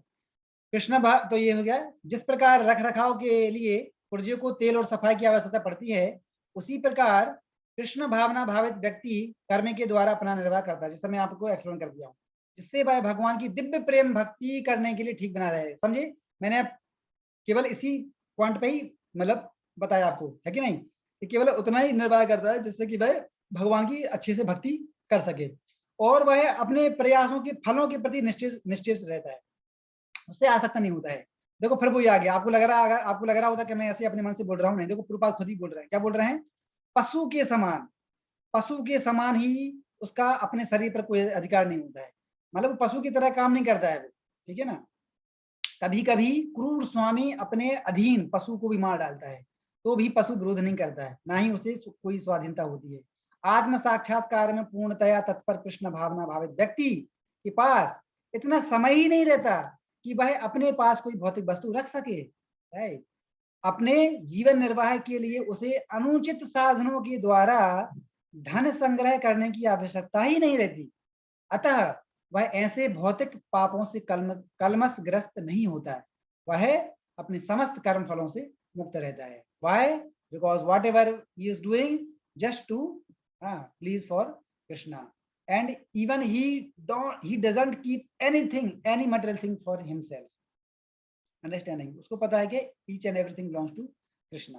कृष्ण भाव तो ये हो गया, जिस प्रकार रख रखाव के लिए पुर्जे को तेल और सफाई की आवश्यकता पड़ती है, उसी प्रकार कृष्ण भावना भावित व्यक्ति कर्म के द्वारा अपना निर्वाह करता है, जिससे मैं आपको एक्सप्लेन कर दिया हूँ, जिससे वह भगवान की दिव्य प्रेम भक्ति करने के लिए ठीक बना रहे। समझे? मैंने केवल इसी पॉइंट पे ही मतलब बताया आपको, है कि नहीं, कि केवल उतना ही निर्वाह करता है जिससे कि वह भगवान की अच्छे से भक्ति कर सके, और वह अपने प्रयासों के फलों के प्रति निश्चित रहता है, उससे आसक्त नहीं होता है। देखो फिर वही आ गया, आपको लग रहा, अगर आपको लग रहा होता कि मैं ऐसे अपने मन से बोल रहा हूँ, नहीं, देखो प्रभुपाद खुद ही बोल रहे हैं, क्या बोल रहे हैं? पशु के समान, पशु के समान ही उसका अपने शरीर पर कोई अधिकार नहीं होता है, मतलब पशु की तरह काम नहीं करता है वो, ठीक है ना। कभी कभी क्रूर स्वामी अपने अधीन पशु को भी मार डालता है, तो भी पशु विरोध नहीं करता है, ना ही उसे कोई स्वाधीनता होती है। आत्म साक्षात्कार में पूर्णतया तत्पर कृष्ण भावना भावित व्यक्ति के पास इतना समय ही नहीं रहता कि वह अपने पास कोई भौतिक वस्तु रख सके। राइट। अपने जीवन निर्वाह के लिए उसे अनुचित साधनों के द्वारा धन संग्रह करने की आवश्यकता ही नहीं रहती, अतः वह ऐसे भौतिक पापों से कलमशग्रस्त नहीं होता है, वह अपने समस्त कर्म फलों से मुक्त रहता है। Why? Because whatever he is doing just to please for Krishna, and even he doesn't keep anything, any material thing for himself. Understanding, उसको पता है कि each and everything belongs to Krishna,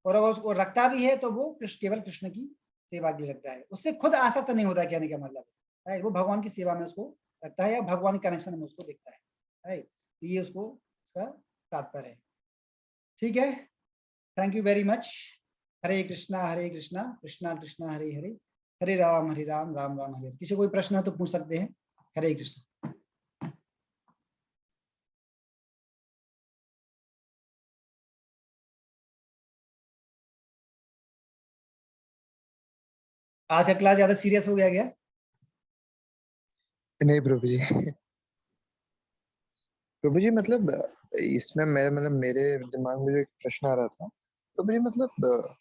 और अगर उसको रखता भी है तो वो केवल कृष्ण की सेवा के लिए रखता है, उससे खुद आसक्त नहीं होता, कहने का मतलब है वो भगवान की सेवा में उसको रखता है या भगवान के कनेक्शन में उसको देखता है, राइट। तो ये उसको उसका तात्पर्य है। ठीक है, थैंक यू वेरी मच। हरे कृष्णा कृष्णा कृष्णा हरे हरे, हरे राम राम राम हरे। किसी कोई प्रश्न है तो पूछ सकते हैं। हरे कृष्ण। आज का क्लास ज्यादा सीरियस हो गया क्या? नहीं प्रभु जी। प्रभु जी मतलब इसमें मेरे दिमाग में जो एक प्रश्न आ रहा था, प्रभु जी मतलब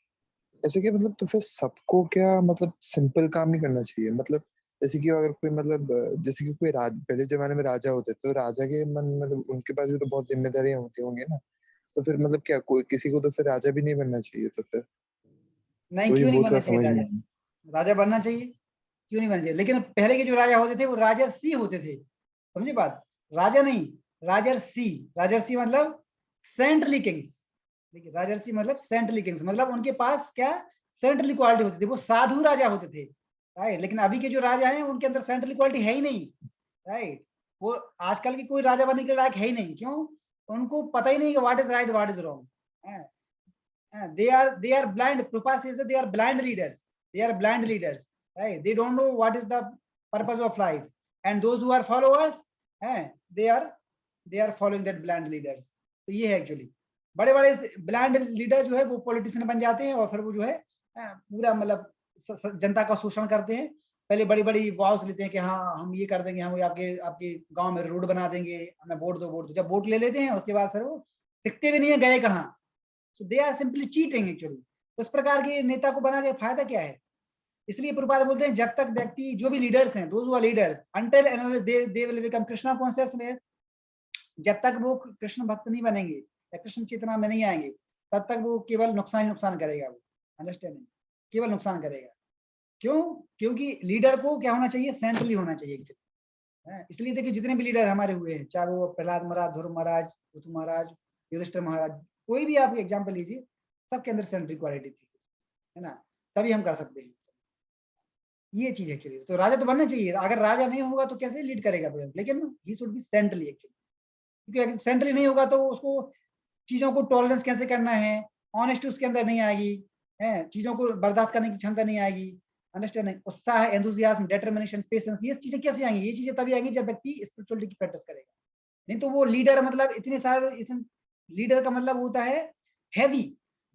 ऐसे कि मतलब तो फिर सबको क्या मतलब सिंपल काम नहीं करना चाहिए? मतलब जैसे कि अगर कोई मतलब जैसे कि कोई पहले जमाने में राजा होते तो राजा के मन मतलब उनके पास भी तो बहुत जिम्मेदारियां होती होंगी ना, तो फिर मतलब क्या कोई किसी को तो फिर राजा भी नहीं बनना चाहिए? तो फिर नहीं, तो ये क्यों नहीं वो थोड़ा बनना चाहिए समझ राजा? में नहीं। राजा बनना चाहिए, क्यों नहीं बनना चाहिए? लेकिन पहले के जो राजा होते थे वो राजर्षि होते थे, समझे बात? राजा नहीं, राजर्षि। राजर्षि मतलब सेंट्रली किंग्स। देखिए, राजर्षि मतलब सेंट्रली किंग्स, मतलब उनके पास क्या सेंट्रली क्वालिटी होती थी, वो साधु राजा होते थे, राइट। लेकिन अभी के जो राजा हैं उनके अंदर सेंट्रली क्वालिटी है ही नहीं, राइट। वो आजकल के कोई राजा बनने के लायक है ही नहीं। क्यों? उनको पता ही नहीं कि what is right what is wrong. they are blind. Prabhupada says that they are blind leaders. They are blind leaders, right? They don't know what is the purpose of life, and those who are followers, they are following that blind leaders. तो ये है actually, बड़े बड़े blind leader जो है वो politician बन जाते हैं और फिर वो जो है पूरा मतलब जनता का शोषण करते हैं पहले बड़ी बड़ी वॉव्स लेते हैं कि हाँ हम ये कर देंगे, हम आपके आपके गांव में रोड बना देंगे, हमें वोट दो वोट दो। जब वोट ले लेते हैं उसके बाद फिर वो दिखते भी नहीं है गए कहाँ। So they are simply cheating actually. तो इस प्रकार के नेता को बना के फायदा क्या है? इसलिए प्रभुपाद बोलते हैं जब तक व्यक्ति, जो भी लीडर्स हैं, those who are leaders, until and they will become Krishna consciousness, जब तक वो कृष्ण भक्त नहीं बनेंगे या कृष्ण चेतना में नहीं आएंगे, तब तक वो केवल नुकसान ही नुकसान करेगा। वो अंडरस्टैंडिंग, केवल नुकसान करेगा। क्यों? क्योंकि लीडर को क्या होना चाहिए? सेंट्रली होना चाहिए। इसलिए देखिए जितने भी लीडर हमारे हुए हैं, चाहे वो प्रहलाद महाराज, ध्रुव महाराज, ऋतु महाराज, युधिष्ठिर महाराज, कोई भी आप एग्जाम्पल लीजिए, सबके अंदर सेंट्रल क्वालिटी थी, है ना? तभी हम कर सकते हैं। ये चीज एक्चुअली, तो राजा तो बनना चाहिए। अगर राजा नहीं होगा तो कैसे लीड करेगा? लेकिन he should be centrally actually, क्योंकि अगर सेंट्रली नहीं होगा तो उसको चीजों को टॉलरेंस कैसे करना है, ऑनेस्टी उसके अंदर नहीं आएगी, है, चीजों को बर्दाश्त करने की क्षमता नहीं आएगी, अंडरस्टैंडिंग, उत्साह, एंथुसियाज्म, डिटरमिनेशन, पेशेंस, ये चीजें कैसे आएंगी? ये चीजें तभी आएंगी जब व्यक्ति स्पिरिचुअलिटी की प्रैक्टिस करेगा। नहीं तो वो लीडर मतलब इतने सारे, लीडर का मतलब होता है हैवी,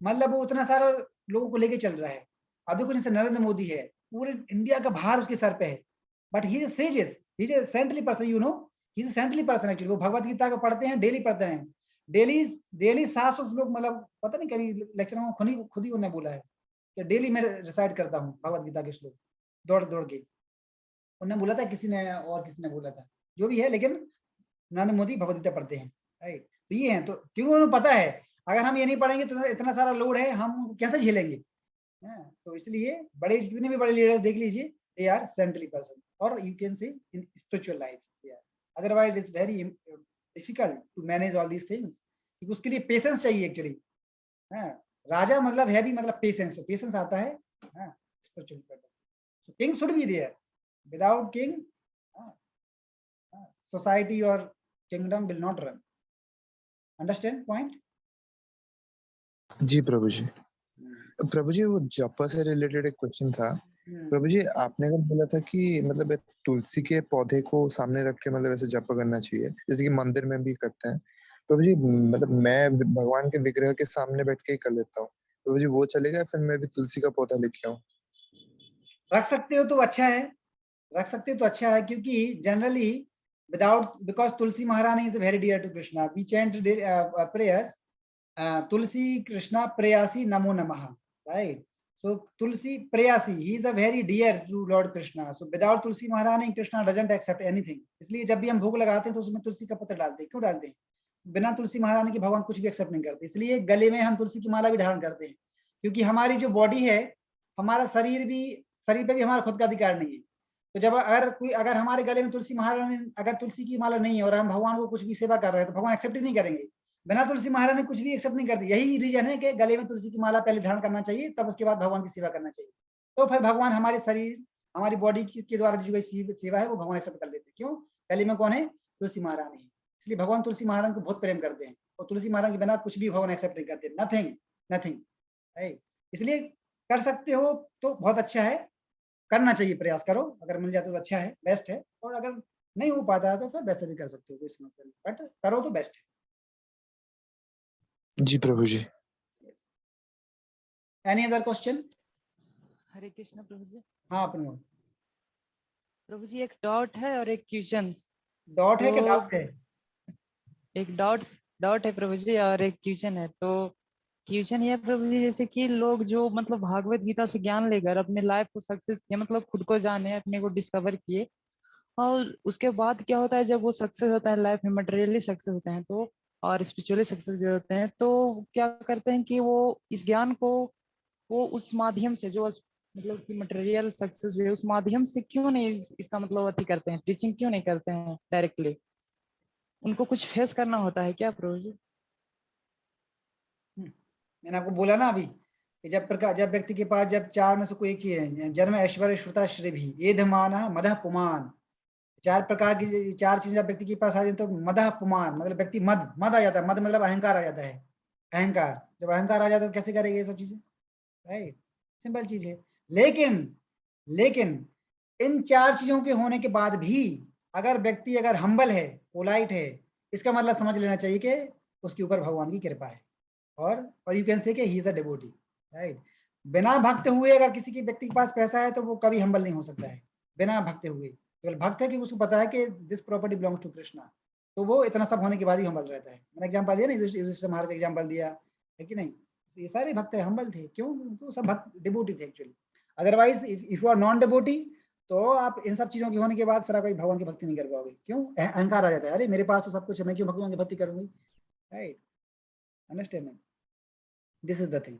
मतलब वो उतना सारा लोगों को लेके चल रहा है। अब देखो जैसे नरेंद्र मोदी है, पूरे इंडिया का भार उसके सर पे है, but he is sages, he is centrally person, you know, he is centrally person actually. वो भगवत गीता को पढ़ते हैं, डेली पढ़ते हैं, डेली डेली 700 श्लोक, मतलब पता नहीं कभी लेक्चर में खुद ही उन्होंने बोला है कि डेली मैं रिसाइट करता हूँ भगवत गीता के श्लोक दौड़ दौड़ के। उन्होंने बोला था, किसी ने और किसी ने बोला था, जो भी है, लेकिन नरेंद्र मोदी भगवत गीता पढ़ते हैं, राइट? तो ये है, तो क्योंकि उन्हें पता है अगर हम ये नहीं पढ़ेंगे तो इतना सारा लोड है, हम कैसे झेलेंगे? तो इसलिए बड़े, जितने भी बड़े लीडर्स देख लीजिए, दे आर सेंट्रली पर्सन, और you can say in spiritual life, otherwise it's very difficult to manage all these things, क्योंकि उसके लिए पेशेंस चाहिए एक्चुअली। राजा मतलब है भी, मतलब पेशेंस, पेशेंस आता है spiritual purpose. King should be there, without king society or kingdom will not run. Understand point? जी प्रभु जी। प्रभु जी, वो जपा से रिलेटेड एक क्वेश्चन था। प्रभु जी, आपने कल बोला था कि मतलब एक तुलसी के पौधे को सामने रख के मतलब ऐसे जप करना चाहिए, जैसे कि मंदिर में भी करते हैं। प्रभु जी, मतलब मैं भगवान के विग्रह के सामने बैठ के ही कर लेता हूँ, प्रभु जी वो चलेगा, फिर मैं भी तुलसी का पौधा लेके आऊँ? रख सकते हो तो अच्छा है, रख सकते हो तो अच्छा है, क्योंकि generally without, because Tulsi Maharani is very dear to Krishna, we chant prayers, Tulsi Krishna Prayasi Namo Namaha, right? So Tulsi Prayasi, he is a very dear to Lord Krishna. So without Tulsi Maharani, Krishna doesn't accept anything. इसलिए जब भी हम भोग लगाते हैं तो उसमें तुलसी का पत्र डालते हैं। क्यों डालते हैं? बिना तुलसी महारानी के भगवान कुछ भी एक्सेप्ट नहीं करते। इसलिए गले में हम तुलसी की माला भी धारण करते हैं, क्योंकि हमारी जो बॉडी है, हमारा शरीर पे भी हमारा खुद का अधिकार नहीं है। तो जब अगर हमारे गले में तुलसी महारानी, अगर तुलसी की माला नहीं है और हम भगवान को कुछ भी सेवा कर रहे हैं, तो भगवान एक्सेप्ट ही नहीं करेंगे। बिना तुलसी महारानी कुछ भी एक्सेप्ट नहीं करती। यही रीजन है कि गले में तुलसी की माला पहले धारण करना चाहिए, तब उसके बाद भगवान की सेवा करना चाहिए। तो फिर भगवान हमारे शरीर, हमारी बॉडी के द्वारा जो सेवा है वो भगवान एक्सेप्ट कर लेते हैं। क्यों? गले में कौन है? तुलसी महारानी है। इसलिए भगवान तुलसी महारानी को बहुत प्रेम करते हैं, और तुलसी महारानी के बिना कुछ भी भगवान एक्सेप्ट नहीं करते। Nothing, nothing, right? इसलिए कर सकते हो तो बहुत अच्छा है, करना चाहिए, प्रयास करो, अगर मिल जाता तो अच्छा है, बेस्ट है, और अगर नहीं हो पाता है तो फिर वैसे भी कर सकते हो, कोई समस्या नहीं, बट करो तो बेस्ट है। जी प्रभु जी। Any other question? हरे कृष्ण प्रभु जी। हाँ अपने प्रभु जी, एक डॉट है और एक क्वेश्चन। डॉट है कि तो डाउट है? एक डॉट है प्रभु जी और एक क्वेश्चन है। तो क्वेश्चन ये है प्रभु जी, जैसे कि लोग जो मतलब भागवत गीता से ज्ञान लेकर अपने लाइफ को सक्सेस किया, मतलब खुद को जाने, अपने को डिस्कवर किए, और उसके बाद क्या होता है जब वो सक्सेस होता है लाइफ में, मटेरियली सक्सेस होते हैं तो, और स्पिरिचुअली सक्सेस भी होते हैं, तो क्या करते हैं कि वो इस ज्ञान को वो उस माध्यम से जो मतलब कि मटेरियल सक्सेस हुए उस माध्यम से क्यों नहीं इसका मतलब अति करते हैं, टीचिंग क्यों नहीं करते हैं डायरेक्टली? उनको कुछ फेस करना होता है क्या प्रभु जी? मैंने आपको बोला ना अभी कि जब व्यक्ति के पास जब चार में से कोई एक चीज है, जन्म, ऐश्वर्य, श्रुता, श्री भी, एधमाना, मदह, पुमान, चार प्रकार की चार चीजें जब व्यक्ति के पास आ जाती तो मदह पुमान मतलब व्यक्ति मद आ जाता है। मद मतलब अहंकार आ जाता है। अहंकार, जब अहंकार आ जाता है तो कैसे करेगा ये सब चीजें? राइट, सिंपल चीज है। लेकिन इन चार चीजों के होने के बाद भी अगर व्यक्ति अगर हम्बल है, पोलाइट है, इसका मतलब समझ लेना चाहिए कि उसके ऊपर भगवान की कृपा है, और यू कैन से कि ही इज अ डिवोटी, राइट? बिना भक्त हुए अगर किसी के व्यक्ति के पास पैसा है तो वो कभी हम्बल नहीं हो सकता है। बिना भक्त हुए, केवल भक्त है कि उसको पता है कि this property belongs to Krishna, तो वो इतना सब होने के बाद ही हम्बल रहता है। मैंने एग्जांपल दिया ना, युधिष्ठिर महाराज का एग्जांपल दिया है कि नहीं, ये सारे भक्त हम्बल थे, क्यों? तो सब भक्त डिवोटी थे actually. Otherwise if you are non devotee, तो आप इन सब चीजों के होने के बाद फिर आप कभी भगवान की भक्ति नहीं कर पाओगे। क्यों? अहंकार आ जाता है, अरे मेरे पास तो सब कुछ है, मैं क्यों भगवान की भक्ति करूंगी, right? Understanding, this is the thing.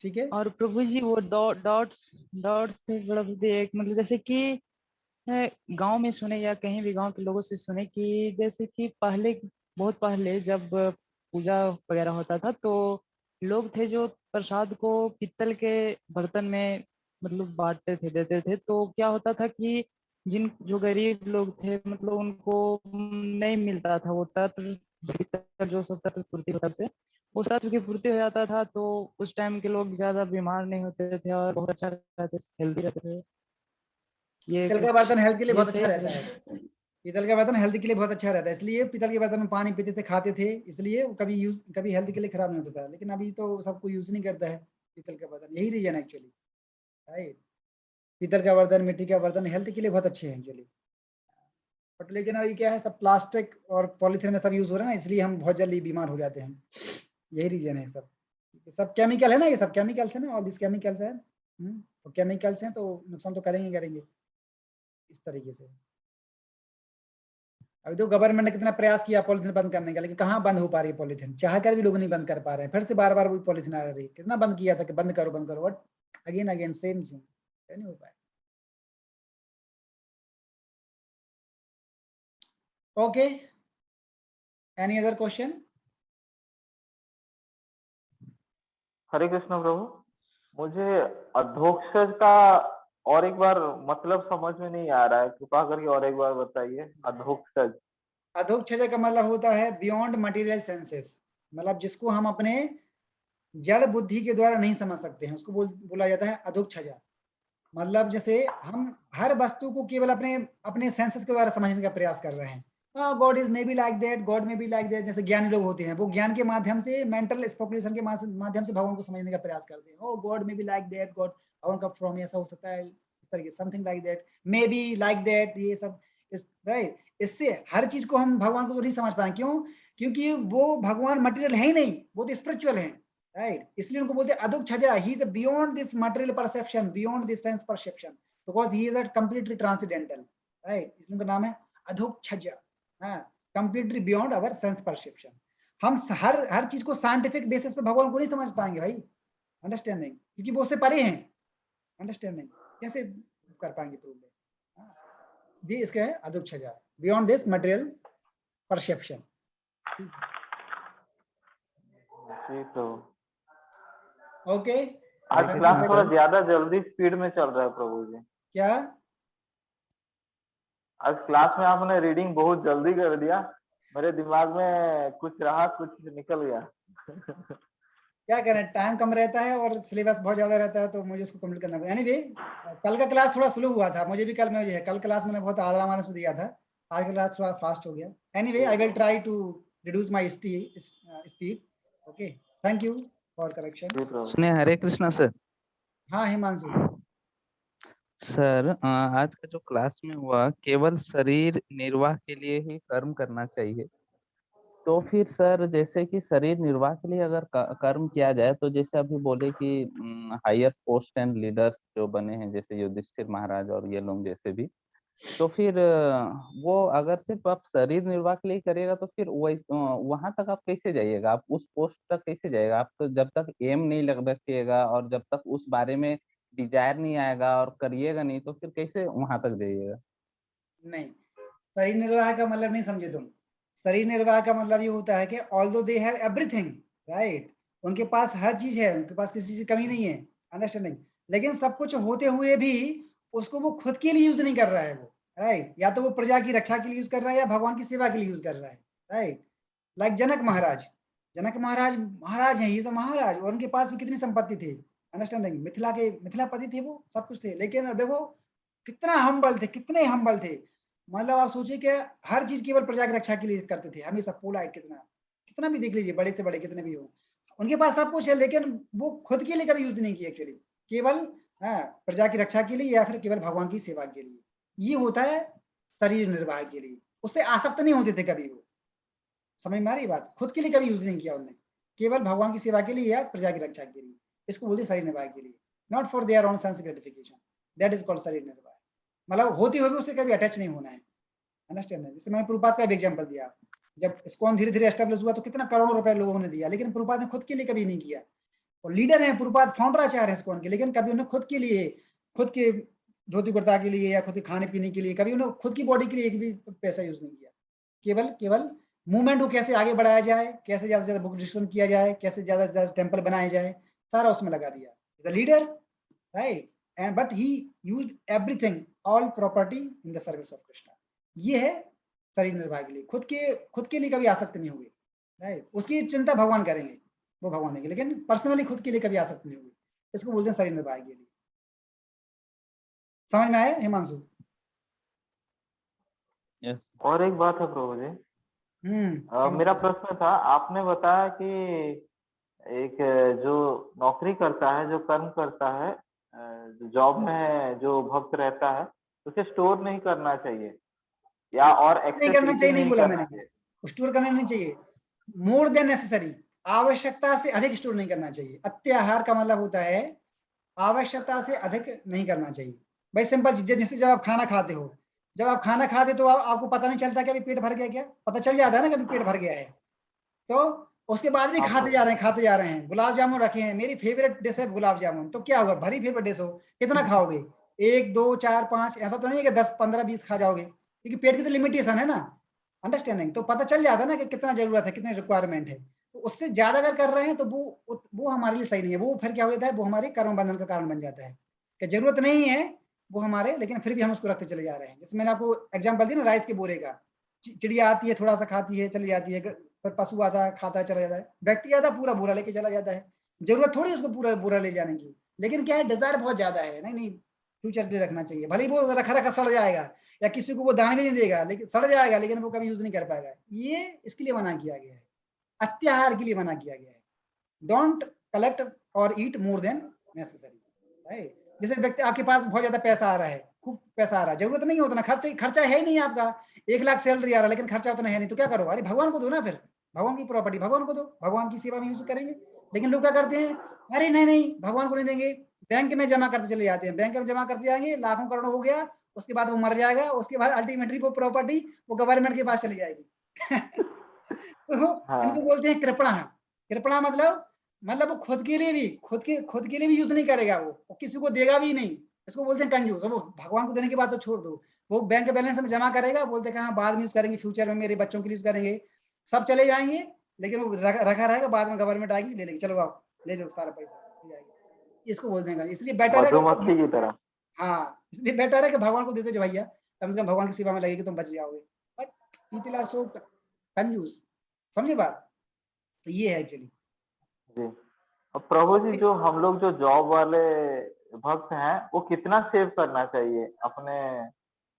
ठीक है। और प्रभु जी वो डॉट्स डॉट्स थे प्रभु जी, एक मतलब जैसे कि गांव में सुने या कहीं भी गांव के लोगों से सुने कि जैसे कि पहले, बहुत पहले जब पूजा वगैरह होता था तो लोग थे जो प्रसाद को पित्तल के बर्तन में मतलब बांटते थे, देते थे। तो क्या होता था कि जिन जो गरीब लोग थे मतलब उनको नहीं मिलता था वो तत्व, पित्तल जो सब तत्व पूर्ति होता से उस तत्व की पूर्ति हो जाता था, तो उस टाइम के लोग ज्यादा बीमार नहीं होते थे और बहुत अच्छा रहते थे, हेल्दी रहते थे। ये पीतल का कुछ बर्तन हेल्थ के लिए ये बहुत अच्छा सही रहता है। पीतल का बर्तन हेल्थ के लिए बहुत अच्छा रहता है, इसलिए पीतल के बर्तन में पानी पीते थे, खाते थे, इसलिए वो कभी हेल्थ के लिए खराब नहीं होता था। लेकिन अभी तो सबको यूज नहीं करता है पीतल का बर्तन, यही रीजन है एक्चुअली, राइट? पीतल का बर्तन, मिट्टी का बर्तन हेल्थ के लिए बहुत अच्छे हैं एक्चुअली। बट लेकिन अभी क्या है, सब प्लास्टिक और पॉलीथीन में सब यूज हो रहा है ना, इसलिए हम बहुत जल्दी बीमार हो जाते हैं। यही रीजन है सब। सब केमिकल है ना, ये सब केमिकल्स है ना, ऑल दिस केमिकल्स है। तो केमिकल्स हैं तो नुकसान तो करेंगे करेंगे इस तरीके से। अभी तो गवर्नमेंट ने कितना प्रयास किया पॉलिथीन बंद करने का, लेकिन कहाँ बंद हो पा रही है पॉलिथीन, चाह कर भी लोग नहीं बंद कर पा रहे हैं। फिर से बार बार वही पॉलिथीन आ रही है। कितना बंद किया था कि बंद करो बंद करो, but again again same thing, नहीं हो पाया। Okay, any other question? हरे कृष्ण प्रभु, मुझे अधोक्षज का और एक बार मतलब समझ में नहीं आ रहा है, कृपा करके और एक बार बताइए। अधोक्षज अधोक्षज का मतलब होता है बियॉन्ड मटेरियल सेंसेस, मतलब जिसको हम अपने जड़ बुद्धि के द्वारा नहीं समझ सकते हैं, उसको बोला जाता है अधोक्षजा। मतलब जैसे हम हर वस्तु को केवल अपने अपने सेंसेस के द्वारा समझने का प्रयास कर रहे हैं। God is may be like that, God में बी लाइक दैट। जैसे ज्ञानी लोग होते हैं, वो ज्ञान के माध्यम से, मेंटल स्पेकुलेशन के माध्यम से भगवान को समझने का प्रयास करते हैं। गॉड में बी लाइक दैट, गॉड भगवान का फ्रॉम ऐसा हो सकता है, इस तरीके something like that, may be like that, ये सब राइट। इससे हर चीज को हम भगवान को तो नहीं समझ पाए। क्यों? क्योंकि वो भगवान मटेरियल है ही नहीं, वो तो स्पिरिचुअल है, राइट? इसलिए उनको बोलते हैं Adhokshaja, he is beyond this material perception, beyond this sense perception, because he is a completely transcendental, right? इसलिए उनका नाम है अधोक्षजा, हाँ, completely beyond our sense perception. हम हर चीज को साइंटिफिक बेसिस पे भगवान को नहीं समझ पाएंगे भाई, अंडरस्टैंडिंग, क्योंकि वो उससे परे हैं। अंडरस्टैंडिंग कैसे कर पाएंगे प्रूव? ये इसका है अधोक्षजा, बियॉन्ड दिस मटेरियल परसेप्शन। जी। तो ओके, आज हरे क्लास कृष्णा थोड़ा सर। ज्यादा जल्दी स्पीड में चल रहा है प्रभु जी। क्या? आज क्लास में आपने रीडिंग बहुत जल्दी कर दिया, मेरे दिमाग में कुछ रहा कुछ निकल गया। क्या करें, टाइम कम रहता है और सिलेबस बहुत ज्यादा रहता है, तो मुझे उसको कंप्लीट करना पड़ेगा। एनीवे, कल का क्लास थोड़ा स्लो हुआ था, मुझे भी कल में है, कल क्लास मैंने बहुत आराम आराम से दिया था, आज का क्लास थोड़ा फास्ट हो गया। Anyway, I will try to reduce my speed. Okay, thank you for correction. जी प्रभु। सुनिए, हरे कृष्णा सर। हाँ हिमांशु। सर आज का जो क्लास में हुआ केवल शरीर निर्वाह के लिए ही कर्म करना चाहिए, तो फिर सर जैसे कि शरीर निर्वाह के लिए अगर कर्म किया जाए तो जैसे अभी बोले कि हायर पोस्ट एंड लीडर्स जो बने हैं जैसे युधिष्ठिर महाराज और ये लोग जैसे भी, तो फिर वो अगर सिर्फ आप शरीर निर्वाह के लिए करिएगा तो फिर वहां तक आप कैसे जाइएगा, आप उस पोस्ट तक कैसे जाइएगा? आप तो जब तक एम नहीं लग रखिएगा और जब तक उस बारे में डिजायर नहीं आएगा और करिएगा नहीं तो फिर कैसे वहां तक जाइएगा? नहीं, शरीर निर्वाह का मतलब नहीं समझे तुम। शरीर निर्वाह का मतलब ये होता है कि although they have everything, right, उनके पास हर चीज है, उनके पास किसी चीज की कमी नहीं है, अंडरस्टैंडिंग, लेकिन सब कुछ होते हुए भी उसको वो खुद के लिए यूज नहीं कर रहा है वो, राइट? या तो वो प्रजा की रक्षा के लिए यूज कर रहा है या भगवान की सेवा के लिए यूज कर रहा है, राइट? लाइक जनक महाराज, जनक महाराज महाराज हैं, ये तो महाराज, और उनके पास भी कितनी संपत्ति थी, अंडरस्टैंडिंग, मिथिला के मिथिलापति थे वो, सब कुछ थे, लेकिन देखो कितना हम्बल थे, कितने हम्बल थे। मतलब आप सोचिए कि हर चीज केवल प्रजा की रक्षा के लिए करते थे, हमेशा पोलाइट, कितना कितना भी देख लीजिए, बड़े से बड़े कितने भी हो, उनके पास सब कुछ है, लेकिन वो खुद के लिए कभी यूज नहीं किया एक्चुअली, केवल हाँ, प्रजा की रक्षा के लिए या फिर केवल भगवान की सेवा के लिए। ये होता है शरीर निर्वाह के लिए। उससे आसक्त नहीं होते थे कभी वो। समझ में आ रही बात? खुद के लिए कभी यूज नहीं किया उन्होंने, केवल भगवान की सेवा के लिए या प्रजा की रक्षा के लिए। इसको बोलते शरीर निर्वाह के लिए, not for their own sense gratification. That is called शरीर निर्वाह। मतलब होती हुई भी उससे कभी अटैच नहीं होना है। अंडरस्टैंड है? जैसे मैंने प्रभुपाद का एक एग्जांपल दिया, जब इस्कॉन धीरे धीरे एस्टेब्लिश हुआ तो कितना करोड़ों रुपए लोगों ने दिया, लेकिन प्रभुपाद ने खुद के लिए कभी नहीं किया। और लीडर हैं प्रभुपाद, फाउंडर आचार्य है इस्कॉन के, लेकिन कभी उन्होंने खुद के लिए, खुद के धोती कुर्ता के लिए या खुद के खाने पीने के लिए, कभी उन्होंने खुद की बॉडी के लिए एक भी पैसा यूज नहीं किया। केवल केवल मूवमेंट को कैसे आगे बढ़ाया जाए, कैसे ज्यादा से ज्यादा बुक डिस्ट्रीब्यूशन किया जाए, कैसे ज्यादा से ज्यादा टेम्पल बनाए जाए, सारा उसमें लगा दिया। The leader, right, and but he used everything, all property in the service of Krishna. ये है शरीर निर्वाह के लिए। खुद के लिए कभी आसक्त नहीं हुए, राइट। उसकी चिंता भगवान करेंगे, वो भगवान देंगे, लेकिन पर्सनली खुद के लिए कभी आसक्त नहीं हुए। इसको बोलते हैं शरीर निर्वाह के लिए। समझ में आया हिमांशु? यस। और एक बात है प्रभु जी, मेरा प्रश्न था, आपने बताया कि एक जो नौकरी करता है, जो कर्म करता है, जो जॉब में जो भक्त रहता है, उसे स्टोर नहीं करना चाहिए या और नहीं करना एक्सेस चाहिए, नहीं नहीं बोला करना मैंने। चाहिए। स्टोर करना नहीं चाहिए, मोर देन नेसेसरी, आवश्यकता से अधिक स्टोर नहीं करना चाहिए। अत्याहार का मतलब होता है आवश्यकता से अधिक नहीं करना चाहिए। भाई सिंपल चीज, जैसे जब आप खाना खाते हो, जब आप खाना खाते तो आपको पता नहीं चलता कि अभी पेट भर गया क्या? पता चल जाता है ना कि अभी पेट भर गया है। तो उसके बाद भी हाँ खाते जा प्रभु। रहे हैं, खाते जा रहे हैं। गुलाब जामुन रखे हैं, मेरी फेवरेट डिश है गुलाब जामुन, तो क्या होगा? भरी फेवरेट डिश हो, कितना खाओगे? 1 2 4 5, ऐसा तो नहीं है कि 10 15 20 खा जाओगे, क्योंकि पेट की तो लिमिटेशन है ना। अंडरस्टैंडिंग, तो पता चल जाता है ना कि कितना जरूरत है, कितनी रिक्वायरमेंट है। तो उससे ज्यादा अगर कर रहे हैं तो वो हमारे लिए सही नहीं है। वो फिर क्या हो जाता है, वो हमारे कर्म बंधन का कारण बन जाता है कि जरूरत नहीं है वो हमारे, लेकिन फिर भी हम उसको रखते चले जा रहे हैं। जैसे मैंने आपको एग्जाम्पल दिया ना राइस के बोरे का। चिड़िया आती है, थोड़ा सा खाती है, चली जाती है, फिर पशु आता है, खाता है, चला जाता है। व्यक्ति आता है, पूरा बोरा लेके चला जाता है। जरूरत थोड़ी उसको पूरा बोरा ले जाने की, लेकिन क्या है, डिजायर बहुत ज्यादा है। नहीं नहीं, फ्यूचर के लिए रखना चाहिए। भले ही वो रखा रखा सड़ जाएगा, या किसी को वो दान भी नहीं देगा, लेकिन सड़ जाएगा, लेकिन वो कभी यूज नहीं कर पाएगा। ये इसके लिए मना किया गया है, अत्याहार के लिए मना किया गया है। डोंट कलेक्ट और ईट मोर देन नेसेसरी, राइट। जैसे व्यक्ति, आपके पास बहुत ज्यादा पैसा आ रहा है, खूब पैसा आ रहा है, जरूरत नहीं होता ना, खर्चा है ही नहीं आपका। 1 लाख सैलरी आ रहा है, लेकिन खर्चा उतना है नहीं, तो क्या करो? अरे भगवान को दो ना, फिर भगवान की प्रॉपर्टी भगवान को दो, भगवान की सेवा में यूज करेंगे। लेकिन लोग क्या करते हैं, अरे नहीं नहीं भगवान को नहीं देंगे, बैंक में जमा करते चले जाते हैं। बैंक में जमा करते जाएंगे, लाखों करोड़ों हो गया, उसके बाद वो मर जाएगा, उसके बाद अल्टीमेटली वो प्रॉपर्टी वो गवर्नमेंट के पास चली जाएगी। तो इनको हाँ बोलते हैं कृपणा। कृपणा मतलब वो खुद के लिए भी यूज नहीं करेगा, वो किसी को देगा भी नहीं। इसको बोलते हैं कंजूस। वो भगवान को देने की बात तो छोड़ दो, वो बैंक बैलेंस में जमा करेगा, बोलते हैं हाँ बाद में यूज करेंगे, फ्यूचर में मेरे बच्चों के लिए यूज करेंगे, सब चले जाएंगे। लेकिन वो रखा रहेगा, बाद में गवर्नमेंट आएगी, ले लेगी, चलो आप ले लो सारा पैसा, ले जाएगी। इसको बोलते हैं। इसलिए बेटर है कि, मधुमक्खी की तरह। हाँ इसलिए बेटर है कि भगवान को देते जो भैया, कम से कम भगवान की सेवा में लगेगी, तुम बच जाओगे। बट पीपल आर सो कंजूस। समझे बात? तो ये है एक्चुअली। जी। अब प्रभु जी, जो हम लोग जो जॉब वाले भक्त हैं, वो कितना सेव करना चाहिए अपने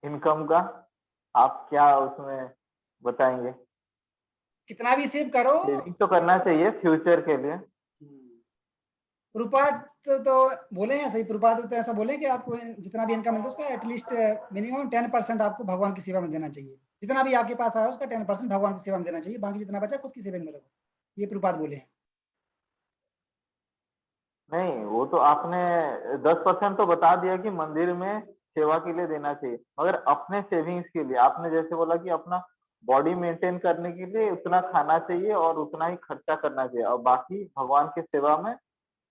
इनकम का? आप क्या उसमें बताएंगे? कितना भी सेव करो। सेविंग तो करना चाहिए फ्यूचर के लिए। प्रभुपाद तो बोले हैं, सही, प्रभुपाद तो ऐसा बोले कि आपको जितना भी इनकम मिलता है उसका एटलीस्ट मिनिमम 10% आपको भगवान की सेवा में देना चाहिए। जितना भी आपके पास आया उसका 10% भगवान की सेवा में देना चाहिए, बाकी जितना बचा खुद की सेवा में रखो। ये प्रभुपाद बोले हैं। नहीं, वो तो आपने 10% तो बता दिया कि मंदिर में सेवा के लिए देना चाहिए, मगर अपने सेविंग्स के लिए आपने जैसे बोला कि अपना बॉडी मेंटेन करने के लिए उतना खाना चाहिए और उतना ही खर्चा करना चाहिए, और बाकी भगवान की सेवा में,